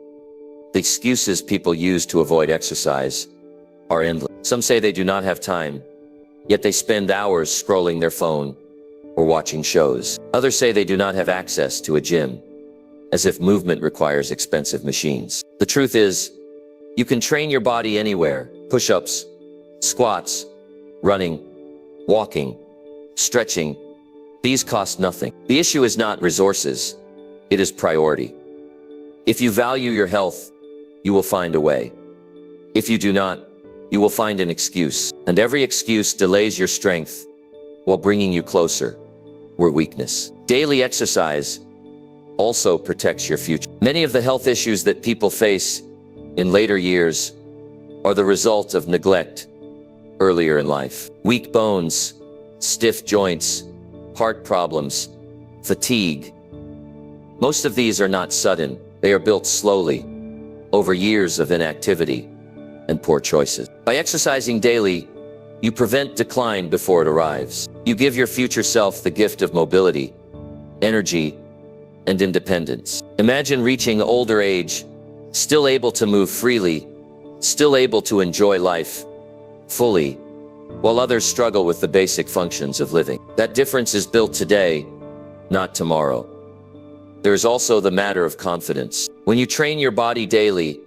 The excuses people use to avoid exercise are endless. Some say they do not have time, yet they spend hours scrolling their phone or watching shows. Others say they do not have access to a gym, as if movement requires expensive machines. The truth is, you can train your body anywhere. Push-ups, squats, running, walking, stretching. These cost nothing. The issue is not resources, it is priority. If you value your health, you will find a way. If you do not, you will find an excuse. And every excuse delays your strength while bringing you closer where weakness. Daily exercise also protects your future. Many of the health issues that people face in later years are the result of neglect earlier in life. Weak bones, stiff joints, heart problems, fatigue. Most of these are not sudden. They are built slowly over years of inactivity and poor choices. By exercising daily, You prevent decline before it arrives. You give your future self the gift of mobility, energy, and independence. Imagine reaching older age, still able to move freely, still able to enjoy life fully, while others struggle with the basic functions of living. That difference is built today, not tomorrow. There is also the matter of confidence. When you train your body daily,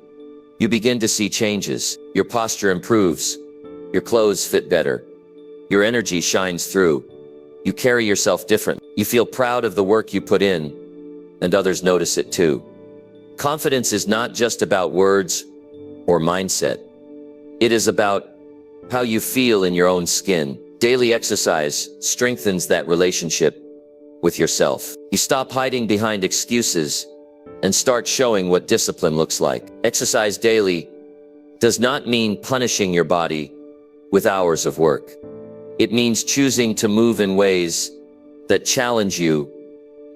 you begin to see changes. Your posture improves, your clothes fit better, your energy shines through, you carry yourself different. You feel proud of the work you put in, and others notice it too. Confidence is not just about words or mindset. It is about how you feel in your own skin. Daily exercise strengthens that relationship with yourself. You stop hiding behind excuses and start showing what discipline looks like. Exercise daily does not mean punishing your body with hours of work. It means choosing to move in ways that challenge you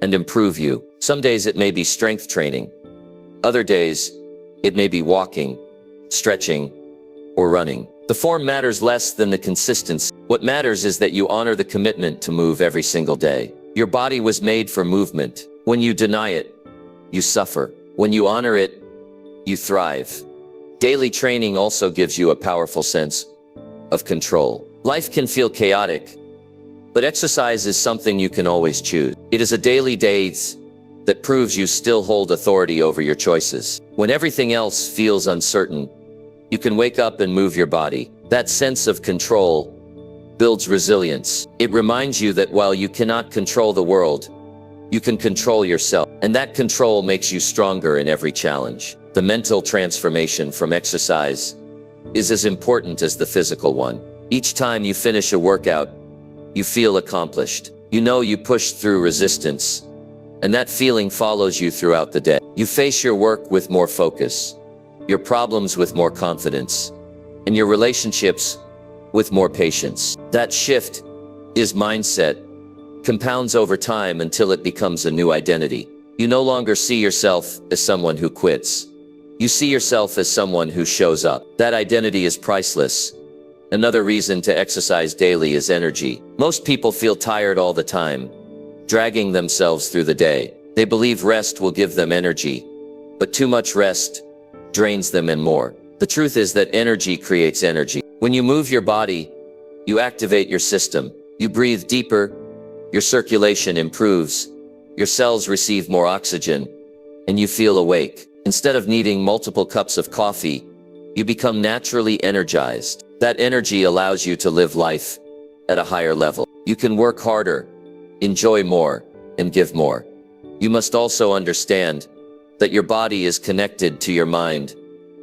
and improve you. Some days it may be strength training. Other days, it may be walking, stretching, or running. The form matters less than the consistency. What matters is that you honor the commitment to move every single day. Your body was made for movement. When you deny it, you suffer. When you honor it, you thrive. Daily training also gives you a powerful sense of control. Life can feel chaotic, but exercise is something you can always choose. It is a daily dance that proves you still hold authority over your choices. When everything else feels uncertain, you can wake up and move your body. That sense of control builds resilience. It reminds you that while you cannot control the world, you can control yourself. And that control makes you stronger in every challenge. The mental transformation from exercise is as important as the physical one. Each time you finish a workout, you feel accomplished. You know you pushed through resistance, and that feeling follows you throughout the day. You face your work with more focus, your problems with more confidence, and your relationships with more patience. That shift is mindset, compounds over time until it becomes a new identity. You no longer see yourself as someone who quits. You see yourself as someone who shows up. That identity is priceless. Another reason to exercise daily is energy. Most people feel tired all the time, dragging themselves through the day. They believe rest will give them energy, but too much rest drains them and more. The truth is that energy creates energy. When you move your body, you activate your system. You breathe deeper, your circulation improves, your cells receive more oxygen, and you feel awake. Instead of needing multiple cups of coffee, you become naturally energized. That energy allows you to live life at a higher level. You can work harder, enjoy more, and give more. You must also understand that your body is connected to your mind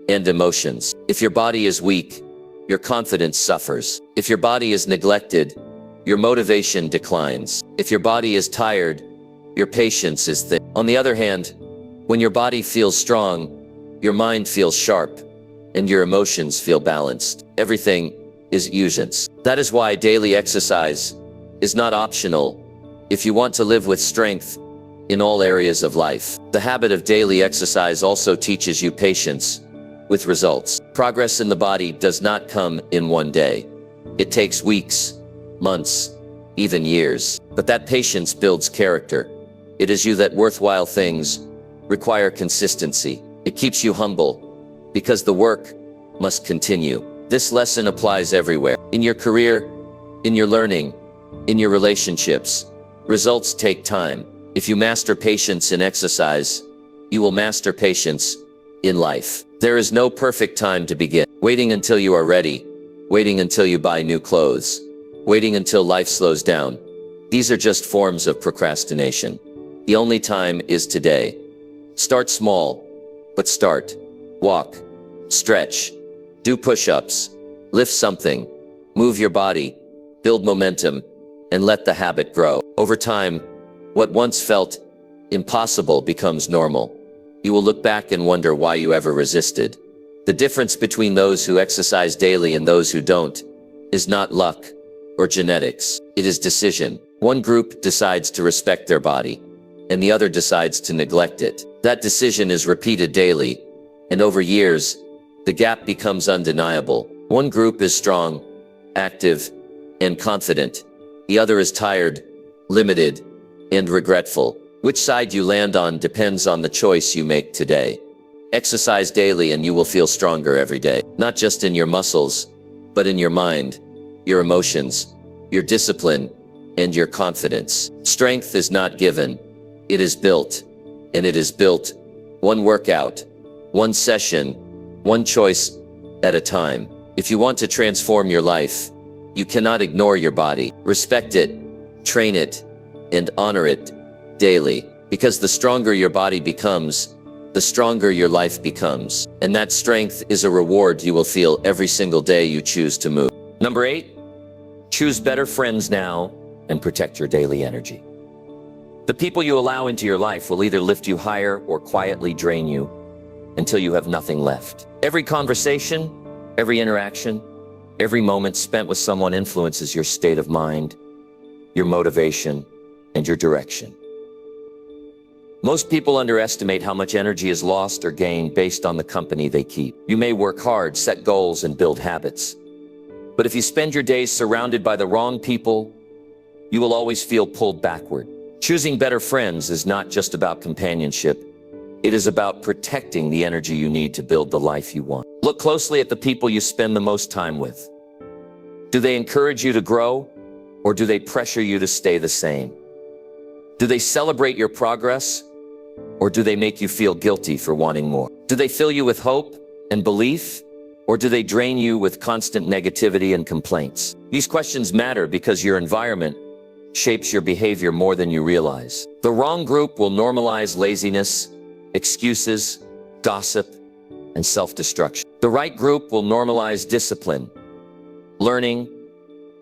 and emotions. If your body is weak, your confidence suffers. If your body is neglected, your motivation declines. If your body is tired, your patience is thin. On the other hand, when your body feels strong, your mind feels sharp, and your emotions feel balanced. Everything is usance. That is why daily exercise is not optional if you want to live with strength in all areas of life. The habit of daily exercise also teaches you patience with results. Progress in the body does not come in one day. It takes weeks, months, even years. But that patience builds character. It is you that worthwhile things require consistency. It keeps you humble because the work must continue. This lesson applies everywhere. In your career, in your learning, in your relationships. Results take time. If you master patience in exercise, you will master patience in life. There is no perfect time to begin. Waiting until you are ready, waiting until you buy new clothes, waiting until life slows down. These are just forms of procrastination. The only time is today. Start small, but start. Walk, stretch, do push-ups, lift something, move your body, build momentum, and let the habit grow. Over time, what once felt impossible becomes normal. You will look back and wonder why you ever resisted. The difference between those who exercise daily and those who don't is not luck or genetics. It is decision. One group decides to respect their body, and the other decides to neglect it. That decision is repeated daily, and over years, the gap becomes undeniable. One group is strong, active, and confident. The other is tired, limited, and regretful. Which side you land on depends on the choice you make today. Exercise daily and you will feel stronger every day. Not just in your muscles, but in your mind, your emotions, your discipline, and your confidence. Strength is not given, it is built. And it is built one workout, one session, one choice at a time. If you want to transform your life, you cannot ignore your body. Respect it, train it, and honor it daily. Because the stronger your body becomes, the stronger your life becomes. And that strength is a reward you will feel every single day you choose to move. Number 8, choose better friends now and protect your daily energy. The people you allow into your life will either lift you higher or quietly drain you until you have nothing left. Every conversation, every interaction, every moment spent with someone influences your state of mind, your motivation, and your direction. Most people underestimate how much energy is lost or gained based on the company they keep. You may work hard, set goals, and build habits. But if you spend your days surrounded by the wrong people, you will always feel pulled backward. Choosing better friends is not just about companionship. It is about protecting the energy you need to build the life you want. Look closely at the people you spend the most time with. Do they encourage you to grow, or do they pressure you to stay the same? Do they celebrate your progress, or do they make you feel guilty for wanting more? Do they fill you with hope and belief, or do they drain you with constant negativity and complaints? These questions matter because your environment shapes your behavior more than you realize. The wrong group will normalize laziness, excuses, gossip, and self-destruction. The right group will normalize discipline, learning,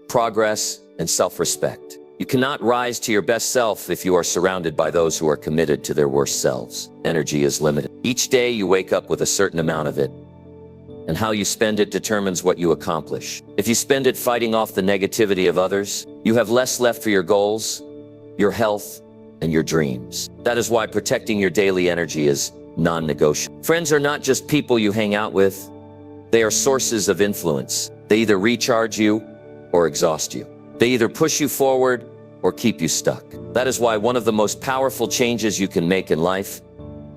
progress, and self-respect. You cannot rise to your best self if you are surrounded by those who are committed to their worst selves. Energy is limited. Each day you wake up with a certain amount of it, and how you spend it determines what you accomplish. If you spend it fighting off the negativity of others, you have less left for your goals, your health, and your dreams. That is why protecting your daily energy is non-negotiable. Friends are not just people you hang out with. They are sources of influence. They either recharge you or exhaust you. They either push you forward or keep you stuck. That is why one of the most powerful changes you can make in life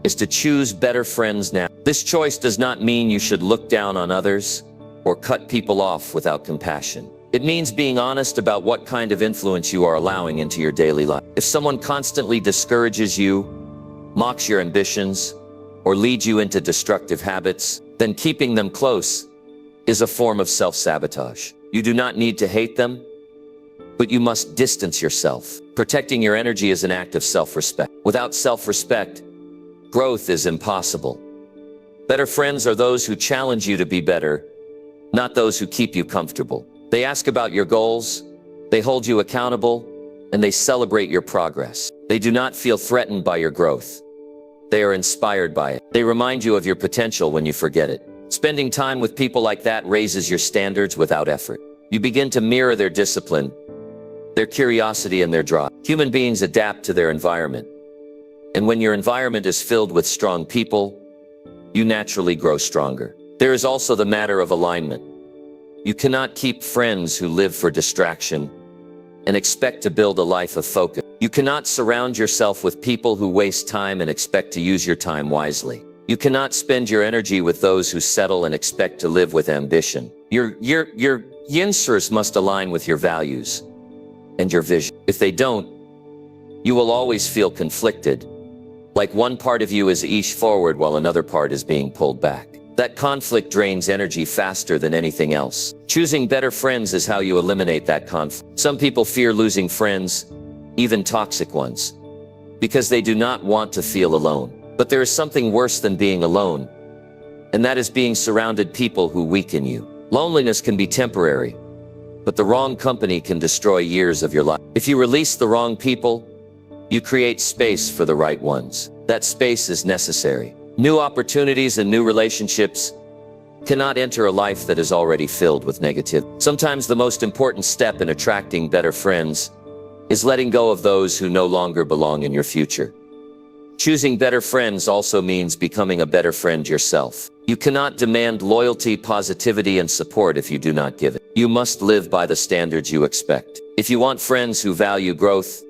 is to choose better friends now. This choice does not mean you should look down on others or cut people off without compassion. It means being honest about what kind of influence you are allowing into your daily life. If someone constantly discourages you, mocks your ambitions, or leads you into destructive habits, then keeping them close is a form of self-sabotage. You do not need to hate them, but you must distance yourself. Protecting your energy is an act of self-respect. Without self-respect, growth is impossible. Better friends are those who challenge you to be better, not those who keep you comfortable. They ask about your goals, they hold you accountable, and they celebrate your progress. They do not feel threatened by your growth. They are inspired by it. They remind you of your potential when you forget it. Spending time with people like that raises your standards without effort. You begin to mirror their discipline, their curiosity, and their drive. Human beings adapt to their environment. And when your environment is filled with strong people, you naturally grow stronger. There is also the matter of alignment. You cannot keep friends who live for distraction and expect to build a life of focus. You cannot surround yourself with people who waste time and expect to use your time wisely. You cannot spend your energy with those who settle and expect to live with ambition. Your answers must align with your values and your vision. If they don't, you will always feel conflicted, like one part of you is each forward while another part is being pulled back. That conflict drains energy faster than anything else. Choosing better friends is how you eliminate that conflict. Some people fear losing friends, even toxic ones, because they do not want to feel alone. But there is something worse than being alone, and that is being surrounded people who weaken you. Loneliness can be temporary, but the wrong company can destroy years of your life. If you release the wrong people, you create space for the right ones. That space is necessary. New opportunities and new relationships cannot enter a life that is already filled with negativity. Sometimes the most important step in attracting better friends is letting go of those who no longer belong in your future. Choosing better friends also means becoming a better friend yourself. You cannot demand loyalty, positivity, and support if you do not give it. You must live by the standards you expect. If you want friends who value growth,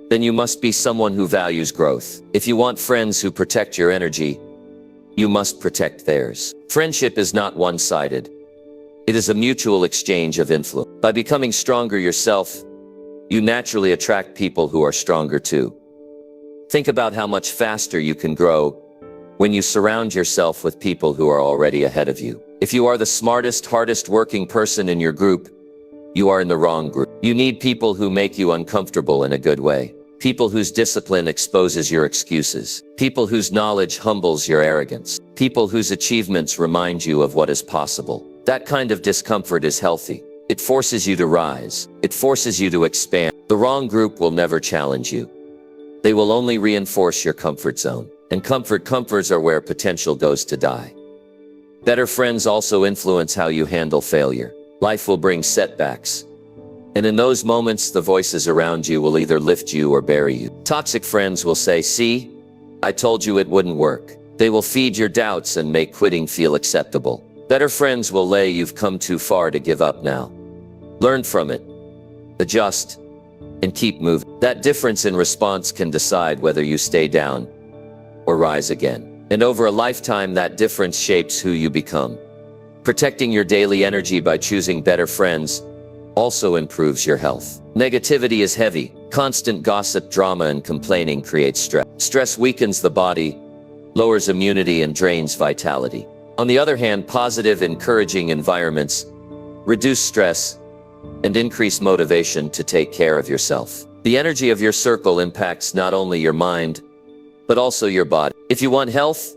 then you must be someone who values growth. If you want friends who protect your energy, you must protect theirs. Friendship is not one-sided. It is a mutual exchange of influence. By becoming stronger yourself, you naturally attract people who are stronger too. Think about how much faster you can grow when you surround yourself with people who are already ahead of you. If you are the smartest, hardest working person in your group, you are in the wrong group. You need people who make you uncomfortable in a good way. People whose discipline exposes your excuses. People whose knowledge humbles your arrogance. People whose achievements remind you of what is possible. That kind of discomfort is healthy. It forces you to rise. It forces you to expand. The wrong group will never challenge you. They will only reinforce your comfort zone. And comforts are where potential goes to die. Better friends also influence how you handle failure. Life will bring setbacks. And in those moments, the voices around you will either lift you or bury you. Toxic friends will say, "See, I told you it wouldn't work." They will feed your doubts and make quitting feel acceptable. Better friends will lay, "You've come too far to give up now. Learn from it, adjust, and keep moving." That difference in response can decide whether you stay down or rise again. And over a lifetime, that difference shapes who you become. Protecting your daily energy by choosing better friends also improves your health. Negativity is heavy. Constant gossip, drama, and complaining creates stress. Stress weakens the body, lowers immunity, and drains vitality. On the other hand, positive, encouraging environments reduce stress and increase motivation to take care of yourself. The energy of your circle impacts not only your mind, but also your body. If you want health,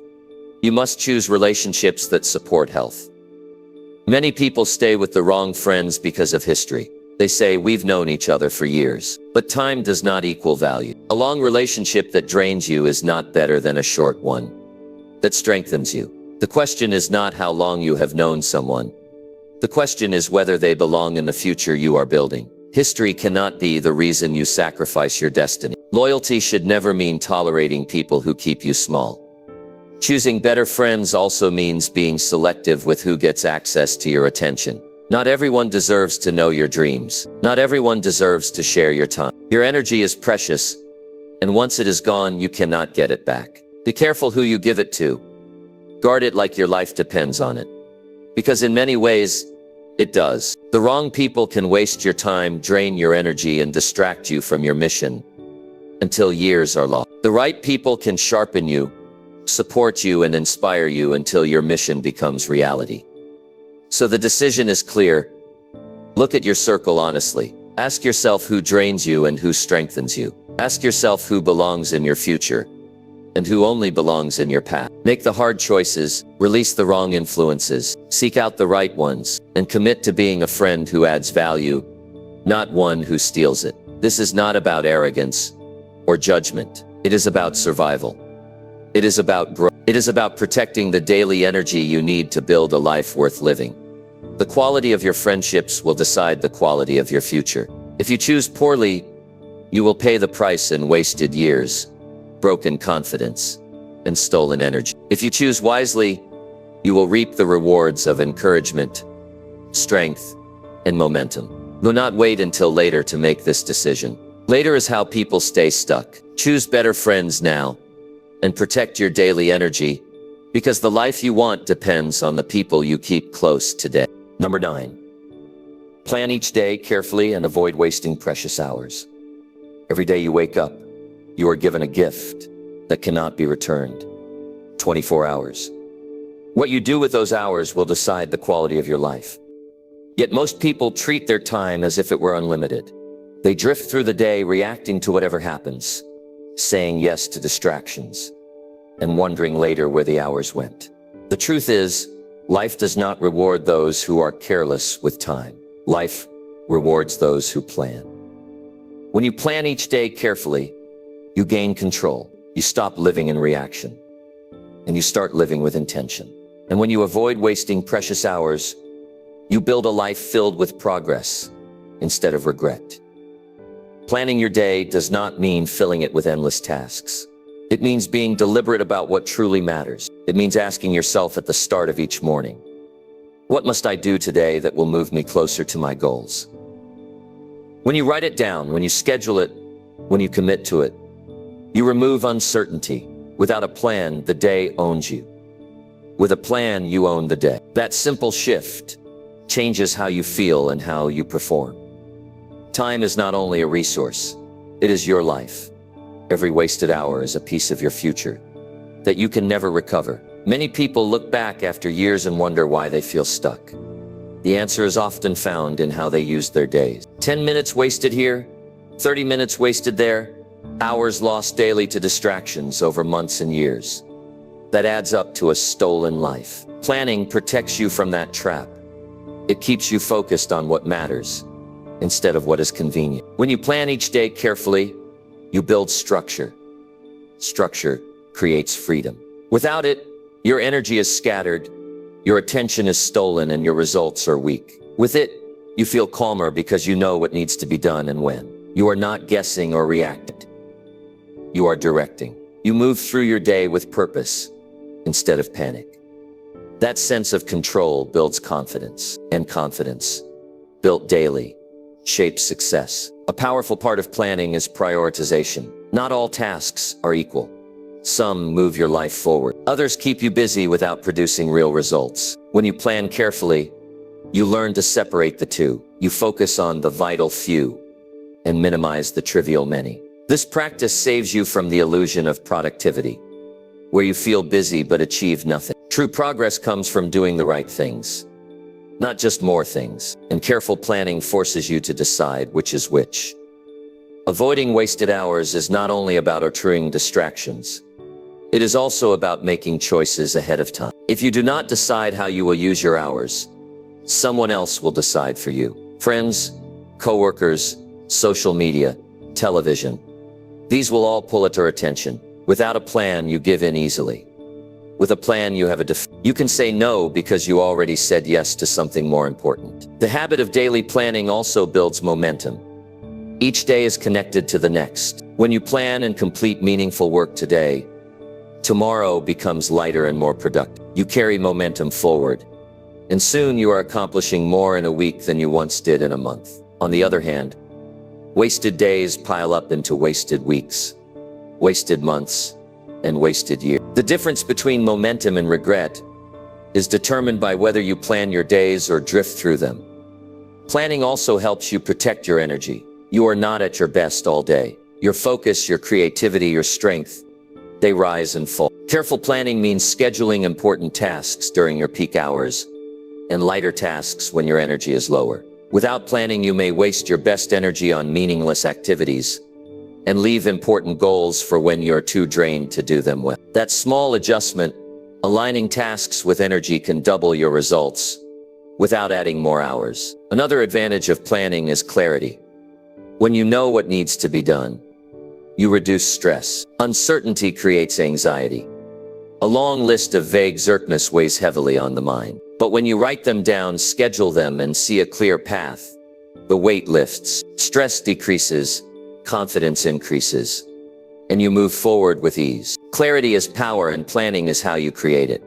you must choose relationships that support health. Many people stay with the wrong friends because of history. They say, "We've known each other for years." But time does not equal value. A long relationship that drains you is not better than a short one that strengthens you. The question is not how long you have known someone. The question is whether they belong in the future you are building. History cannot be the reason you sacrifice your destiny. Loyalty should never mean tolerating people who keep you small. Choosing better friends also means being selective with who gets access to your attention. Not everyone deserves to know your dreams. Not everyone deserves to share your time. Your energy is precious, and once it is gone, you cannot get it back. Be careful who you give it to. Guard it like your life depends on it. Because in many ways, it does. The wrong people can waste your time, drain your energy, and distract you from your mission until years are lost. The right people can sharpen you, support you, and inspire you until your mission becomes reality. So the decision is clear. Look at your circle honestly. Ask yourself who drains you and who strengthens you. Ask yourself who belongs in your future and who only belongs in your past. Make the hard choices, release the wrong influences, seek out the right ones, and commit to being a friend who adds value, not one who steals it. This is not about arrogance or judgment. It is about survival. It is about growth. It is about protecting the daily energy you need to build a life worth living. The quality of your friendships will decide the quality of your future. If you choose poorly, you will pay the price in wasted years, broken confidence, and stolen energy. If you choose wisely, you will reap the rewards of encouragement, strength, and momentum. Do not wait until later to make this decision. Later is how people stay stuck. Choose better friends now and protect your daily energy, because the life you want depends on the people you keep close today. Number 9. Plan each day carefully and avoid wasting precious hours. Every day you wake up, you are given a gift that cannot be returned. 24 hours. What you do with those hours will decide the quality of your life. Yet most people treat their time as if it were unlimited. They drift through the day reacting to whatever happens, saying yes to distractions, and wondering later where the hours went. The truth is, life does not reward those who are careless with time. Life rewards those who plan. When you plan each day carefully, you gain control. You stop living in reaction, and you start living with intention. And when you avoid wasting precious hours, you build a life filled with progress instead of regret. Planning your day does not mean filling it with endless tasks. It means being deliberate about what truly matters. It means asking yourself at the start of each morning, What must I do today that will move me closer to my goals? When you write it down, when you schedule it, when you commit to it, you remove uncertainty. Without a plan, the day owns you. With a plan, you own the day. That simple shift changes how you feel and how you perform. Time is not only a resource, it is your life. Every wasted hour is a piece of your future that you can never recover. Many people look back after years and wonder why they feel stuck. The answer is often found in how they used their days. 10 minutes wasted here, 30 minutes wasted there, hours lost daily to distractions over months and years. That adds up to a stolen life. Planning protects you from that trap. It keeps you focused on what matters instead of what is convenient. When you plan each day carefully, you build structure. Structure creates freedom. Without it, your energy is scattered, your attention is stolen, and your results are weak. With it, you feel calmer because you know what needs to be done and when. You are not guessing or reacting. You are directing. You move through your day with purpose instead of panic. That sense of control builds confidence, and confidence, built daily, shapes success. A powerful part of planning is prioritization. Not all tasks are equal. Some move your life forward. Others keep you busy without producing real results. When you plan carefully, you learn to separate the two. You focus on the vital few and minimize the trivial many. This practice saves you from the illusion of productivity, where you feel busy but achieve nothing. True progress comes from doing the right things, not just more things. And careful planning forces you to decide which is which. Avoiding wasted hours is not only about altering distractions, it is also about making choices ahead of time. If you do not decide how you will use your hours, someone else will decide for you. Friends, coworkers, social media, television, these will all pull at your attention. Without a plan, you give in easily. With a plan, you have you can say no because you already said yes to something more important. The habit of daily planning also builds momentum. Each day is connected to the next. When you plan and complete meaningful work today, tomorrow becomes lighter and more productive. You carry momentum forward, and soon you are accomplishing more in a week than you once did in a month. On the other hand, wasted days pile up into wasted weeks, wasted months, and wasted years. The difference between momentum and regret is determined by whether you plan your days or drift through them. Planning also helps you protect your energy. You are not at your best all day. Your focus, your creativity, your strength, they rise and fall. Careful planning means scheduling important tasks during your peak hours and lighter tasks when your energy is lower. Without planning, you may waste your best energy on meaningless activities and leave important goals for when you're too drained to do them well. That small adjustment, aligning tasks with energy, can double your results without adding more hours. Another advantage of planning is clarity. When you know what needs to be done, you reduce stress. Uncertainty creates anxiety. A long list of vague zerkness weighs heavily on the mind. But when you write them down, schedule them, and see a clear path, the weight lifts, stress decreases, confidence increases, and you move forward with ease. Clarity is power, and planning is how you create it.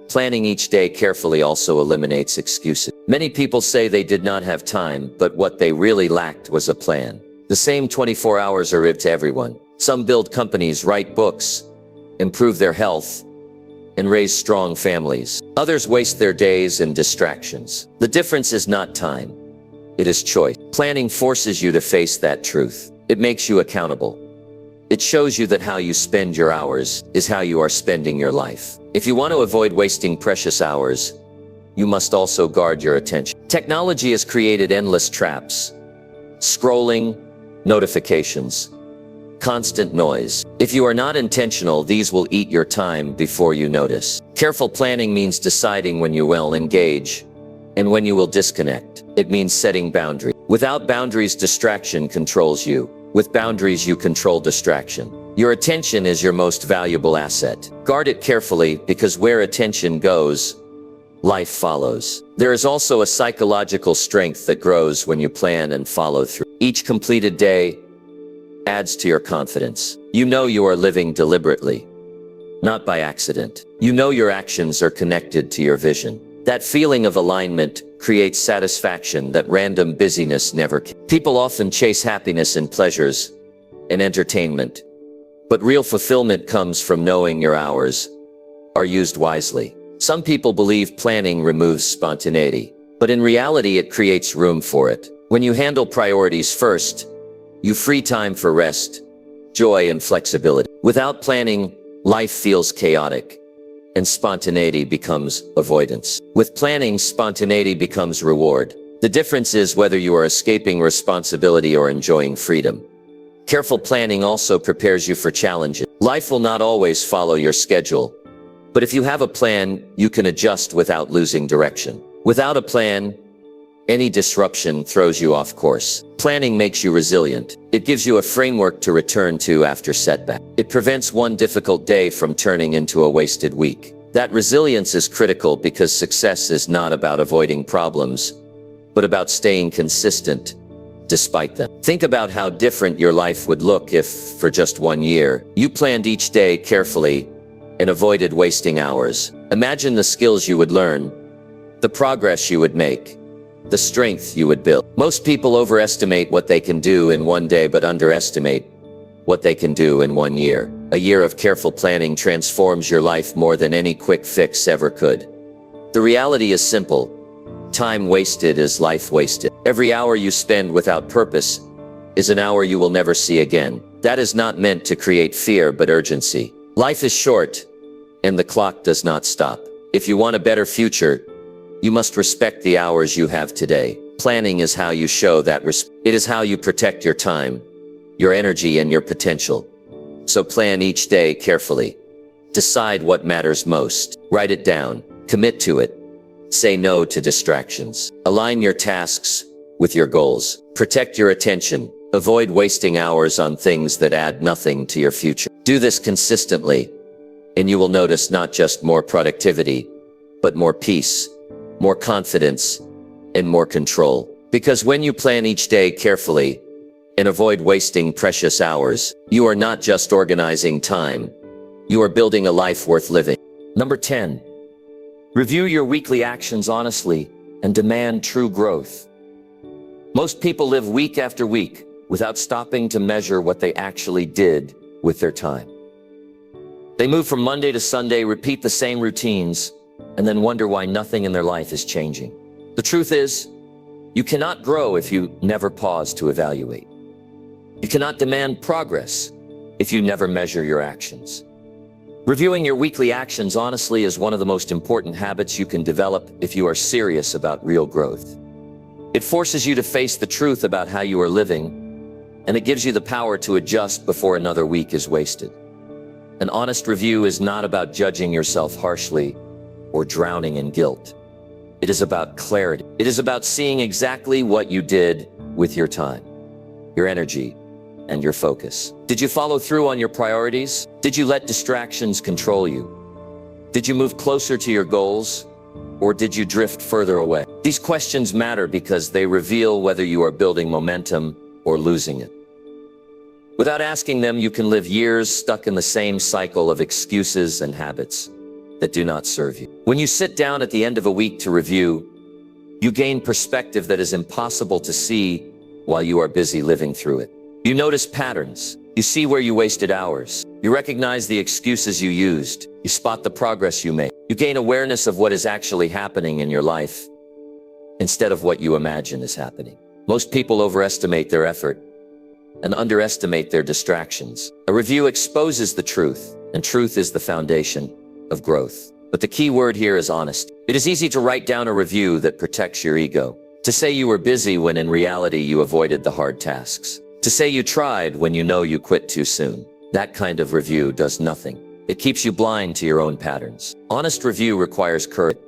Planning each day carefully also eliminates excuses. Many people say they did not have time, but what they really lacked was a plan. The same 24 hours are given to everyone. Some build companies, write books, improve their health, and raise strong families. Others waste their days in distractions. The difference is not time, it is choice. Planning forces you to face that truth. It makes you accountable. It shows you that how you spend your hours is how you are spending your life. If you want to avoid wasting precious hours, you must also guard your attention. Technology has created endless traps. Scrolling, notifications, constant noise. If you are not intentional, these will eat your time before you notice. Careful planning means deciding when you will engage and when you will disconnect. It means setting boundaries. Without boundaries, distraction controls you. With boundaries, you control distraction. Your attention is your most valuable asset. Guard it carefully, because where attention goes, life follows. There is also a psychological strength that grows when you plan and follow through. Each completed day adds to your confidence. You know you are living deliberately, not by accident. You know your actions are connected to your vision. That feeling of alignment creates satisfaction that random busyness never can. People often chase happiness in pleasures and entertainment, but real fulfillment comes from knowing your hours are used wisely. Some people believe planning removes spontaneity, but in reality it creates room for it. When you handle priorities first, you free time for rest, joy, and flexibility. Without planning, life feels chaotic, and spontaneity becomes avoidance. With planning, spontaneity becomes reward. The difference is whether you are escaping responsibility or enjoying freedom. Careful planning also prepares you for challenges. Life will not always follow your schedule, but if you have a plan, you can adjust without losing direction. Without a plan, any disruption throws you off course. Planning makes you resilient. It gives you a framework to return to after setback. It prevents one difficult day from turning into a wasted week. That resilience is critical because success is not about avoiding problems, but about staying consistent despite them. Think about how different your life would look if, for just 1 year, you planned each day carefully and avoided wasting hours. Imagine the skills you would learn, the progress you would make, the strength you would build. Most people overestimate what they can do in 1 day but underestimate what they can do in 1 year. A year of careful planning transforms your life more than any quick fix ever could. The reality is simple. Time wasted is life wasted. Every hour you spend without purpose is an hour you will never see again. That is not meant to create fear but urgency. Life is short, and the clock does not stop. If you want a better future, you must respect the hours you have today. Planning is how you show that respect. It is how you protect your time, your energy, and your potential. So plan each day carefully. Decide what matters most. Write it down. Commit to it. Say no to distractions. Align your tasks with your goals. Protect your attention. Avoid wasting hours on things that add nothing to your future. Do this consistently, and you will notice not just more productivity, but more peace, more confidence, and more control. Because when you plan each day carefully and avoid wasting precious hours, you are not just organizing time, you are building a life worth living. Number 10, review your weekly actions honestly and demand true growth. Most people live week after week without stopping to measure what they actually did with their time. They move from Monday to Sunday, repeat the same routines, and then wonder why nothing in their life is changing. The truth is, you cannot grow if you never pause to evaluate. You cannot demand progress if you never measure your actions. Reviewing your weekly actions honestly is one of the most important habits you can develop if you are serious about real growth. It forces you to face the truth about how you are living, and it gives you the power to adjust before another week is wasted. An honest review is not about judging yourself harshly or drowning in guilt. It is about clarity. It is about seeing exactly what you did with your time, your energy, and your focus. Did you follow through on your priorities? Did you let distractions control you? Did you move closer to your goals, or did you drift further away? These questions matter because they reveal whether you are building momentum or losing it. Without asking them, you can live years stuck in the same cycle of excuses and habits that do not serve you. When you sit down at the end of a week to review, you gain perspective that is impossible to see while you are busy living through it. You notice patterns. You see where you wasted hours. You recognize the excuses you used. You spot the progress you made. You gain awareness of what is actually happening in your life instead of what you imagine is happening. Most people overestimate their effort and underestimate their distractions. A review exposes the truth, and truth is the foundation of growth. But the key word here is honesty. It is easy to write down a review that protects your ego, to say you were busy when in reality you avoided the hard tasks, to say you tried when you know you quit too soon. That kind of review does nothing. It keeps you blind to your own patterns. Honest review requires courage.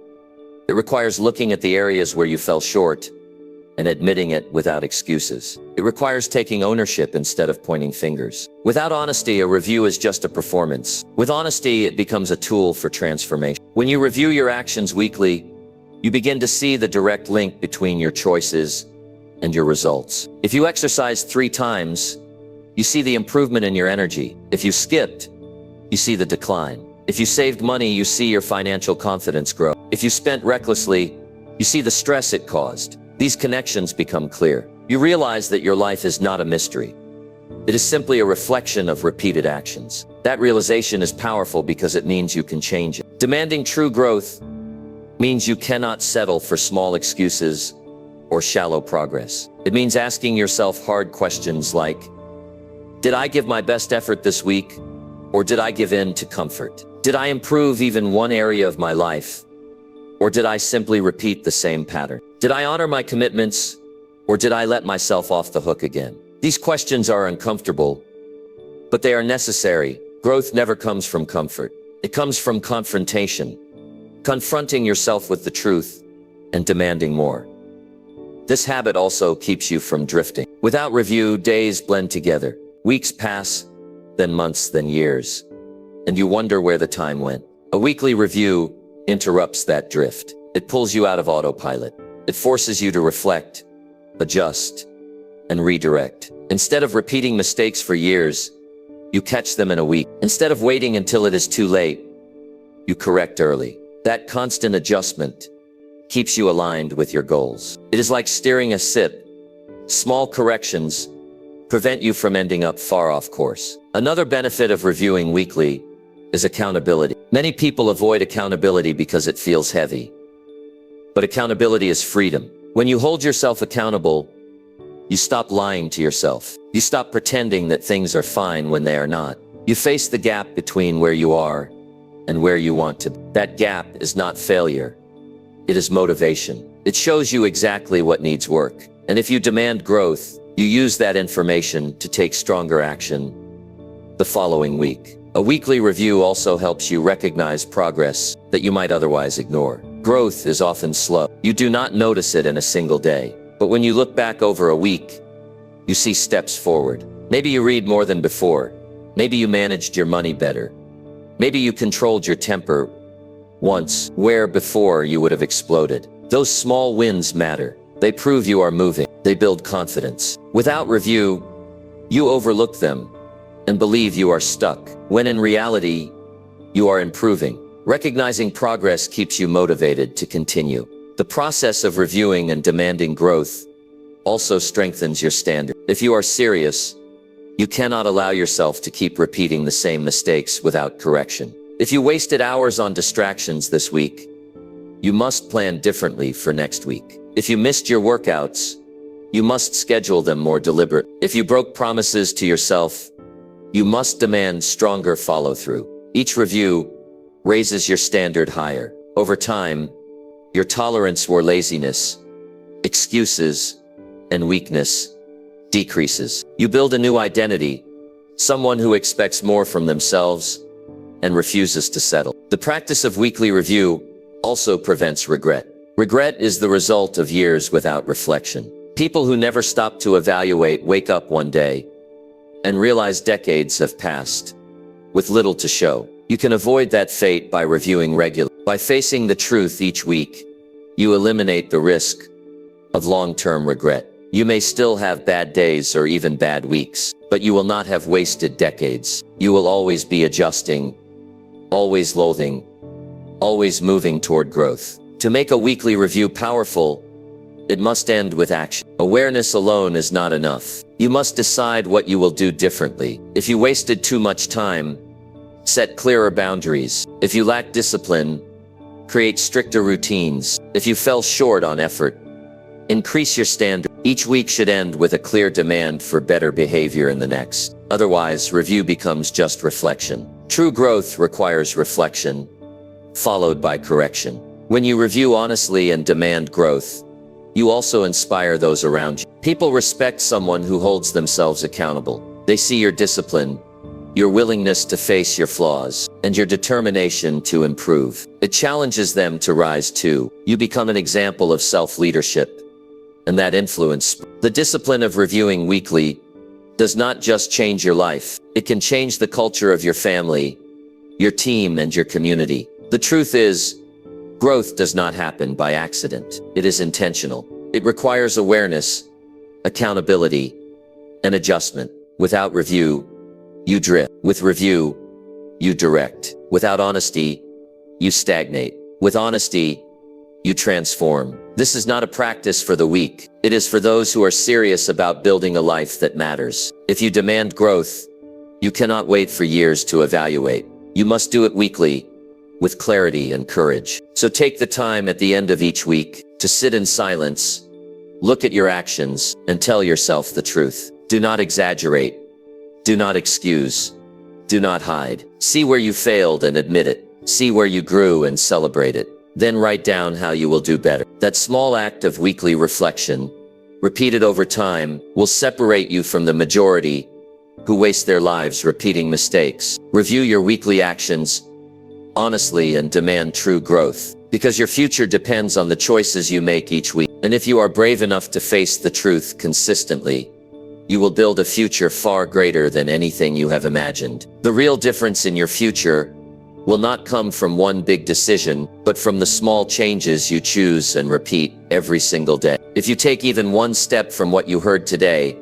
It requires looking at the areas where you fell short and admitting it without excuses. It requires taking ownership instead of pointing fingers. Without honesty, a review is just a performance. With honesty, it becomes a tool for transformation. When you review your actions weekly, you begin to see the direct link between your choices and your results. If you exercise 3 times, you see the improvement in your energy. If you skipped, you see the decline. If you saved money, you see your financial confidence grow. If you spent recklessly, you see the stress it caused. These connections become clear. You realize that your life is not a mystery. It is simply a reflection of repeated actions. That realization is powerful because it means you can change it. Demanding true growth means you cannot settle for small excuses or shallow progress. It means asking yourself hard questions like, did I give my best effort this week, or did I give in to comfort? Did I improve even one area of my life, or did I simply repeat the same pattern? Did I honor my commitments, or did I let myself off the hook again? These questions are uncomfortable, but they are necessary. Growth never comes from comfort. It comes from confrontation, confronting yourself with the truth and demanding more. This habit also keeps you from drifting. Without review, days blend together. Weeks pass, then months, then years, and you wonder where the time went. A weekly review interrupts that drift. It pulls you out of autopilot. It forces you to reflect, adjust, and redirect. Instead of repeating mistakes for years, you catch them in a week. Instead of waiting until it is too late, you correct early. That constant adjustment keeps you aligned with your goals. It is like steering a ship. Small corrections prevent you from ending up far off course. Another benefit of reviewing weekly is accountability. Many people avoid accountability because it feels heavy. But accountability is freedom. When you hold yourself accountable, you stop lying to yourself. You stop pretending that things are fine when they are not. You face the gap between where you are and where you want to be. That gap is not failure. It is motivation. It shows you exactly what needs work. And if you demand growth, you use that information to take stronger action the following week. A weekly review also helps you recognize progress that you might otherwise ignore. Growth is often slow. You do not notice it in a single day. But when you look back over a week, you see steps forward. Maybe you read more than before. Maybe you managed your money better. Maybe you controlled your temper once, where before you would have exploded. Those small wins matter. They prove you are moving. They build confidence. Without review, you overlook them and believe you are stuck, when in reality, you are improving. Recognizing progress keeps you motivated to continue. The process of reviewing and demanding growth also strengthens your standard. If you are serious, you cannot allow yourself to keep repeating the same mistakes without correction. If you wasted hours on distractions this week, you must plan differently for next week. If you missed your workouts, you must schedule them more deliberately. If you broke promises to yourself, you must demand stronger follow-through. Each review raises your standard higher. Over time, your tolerance for laziness, excuses, and weakness decreases. You build a new identity, someone who expects more from themselves and refuses to settle. The practice of weekly review also prevents regret. Regret is the result of years without reflection. People who never stop to evaluate wake up one day and realize decades have passed with little to show. You can avoid that fate by reviewing regularly. By facing the truth each week, you eliminate the risk of long-term regret. You may still have bad days or even bad weeks, but you will not have wasted decades. You will always be adjusting, always loathing, always moving toward growth. To make a weekly review powerful, it must end with action. Awareness alone is not enough. You must decide what you will do differently. If you wasted too much time, set clearer boundaries. If you lack discipline, create stricter routines. If you fell short on effort, increase your standard. Each week should end with a clear demand for better behavior in the next. Otherwise, review becomes just reflection. True growth requires reflection, followed by correction. When you review honestly and demand growth, you also inspire those around you. People respect someone who holds themselves accountable. They see your discipline, your willingness to face your flaws, and your determination to improve. It challenges them to rise too. You become an example of self-leadership, and that influence. The discipline of reviewing weekly does not just change your life. It can change the culture of your family, your team, and your community. The truth is, growth does not happen by accident. It is intentional. It requires awareness, accountability, and adjustment. Without review, you drift. With review, you direct. Without honesty, you stagnate. With honesty, you transform. This is not a practice for the weak. It is for those who are serious about building a life that matters. If you demand growth, you cannot wait for years to evaluate. You must do it weekly, with clarity and courage. So take the time at the end of each week to sit in silence, look at your actions, and tell yourself the truth. Do not exaggerate. Do not excuse. Do not hide. See where you failed and admit it. See where you grew and celebrate it. Then write down how you will do better. That small act of weekly reflection, repeated over time, will separate you from the majority who waste their lives repeating mistakes. Review your weekly actions honestly and demand true growth, because your future depends on the choices you make each week. And if you are brave enough to face the truth consistently, you will build a future far greater than anything you have imagined. The real difference in your future will not come from one big decision, but from the small changes you choose and repeat every single day. If you take even one step from what you heard today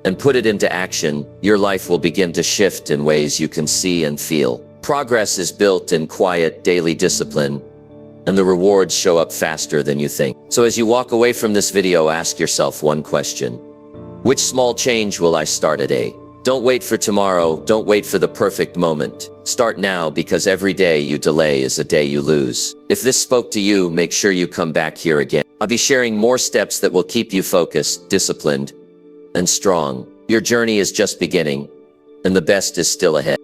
and put it into action, your life will begin to shift in ways you can see and feel. Progress is built in quiet, daily discipline, and the rewards show up faster than you think. So as you walk away from this video, ask yourself one question. Which small change will I start today? Don't wait for tomorrow. Don't wait for the perfect moment. Start now, because every day you delay is a day you lose. If this spoke to you, make sure you come back here again. I'll be sharing more steps that will keep you focused, disciplined, and strong. Your journey is just beginning, and the best is still ahead.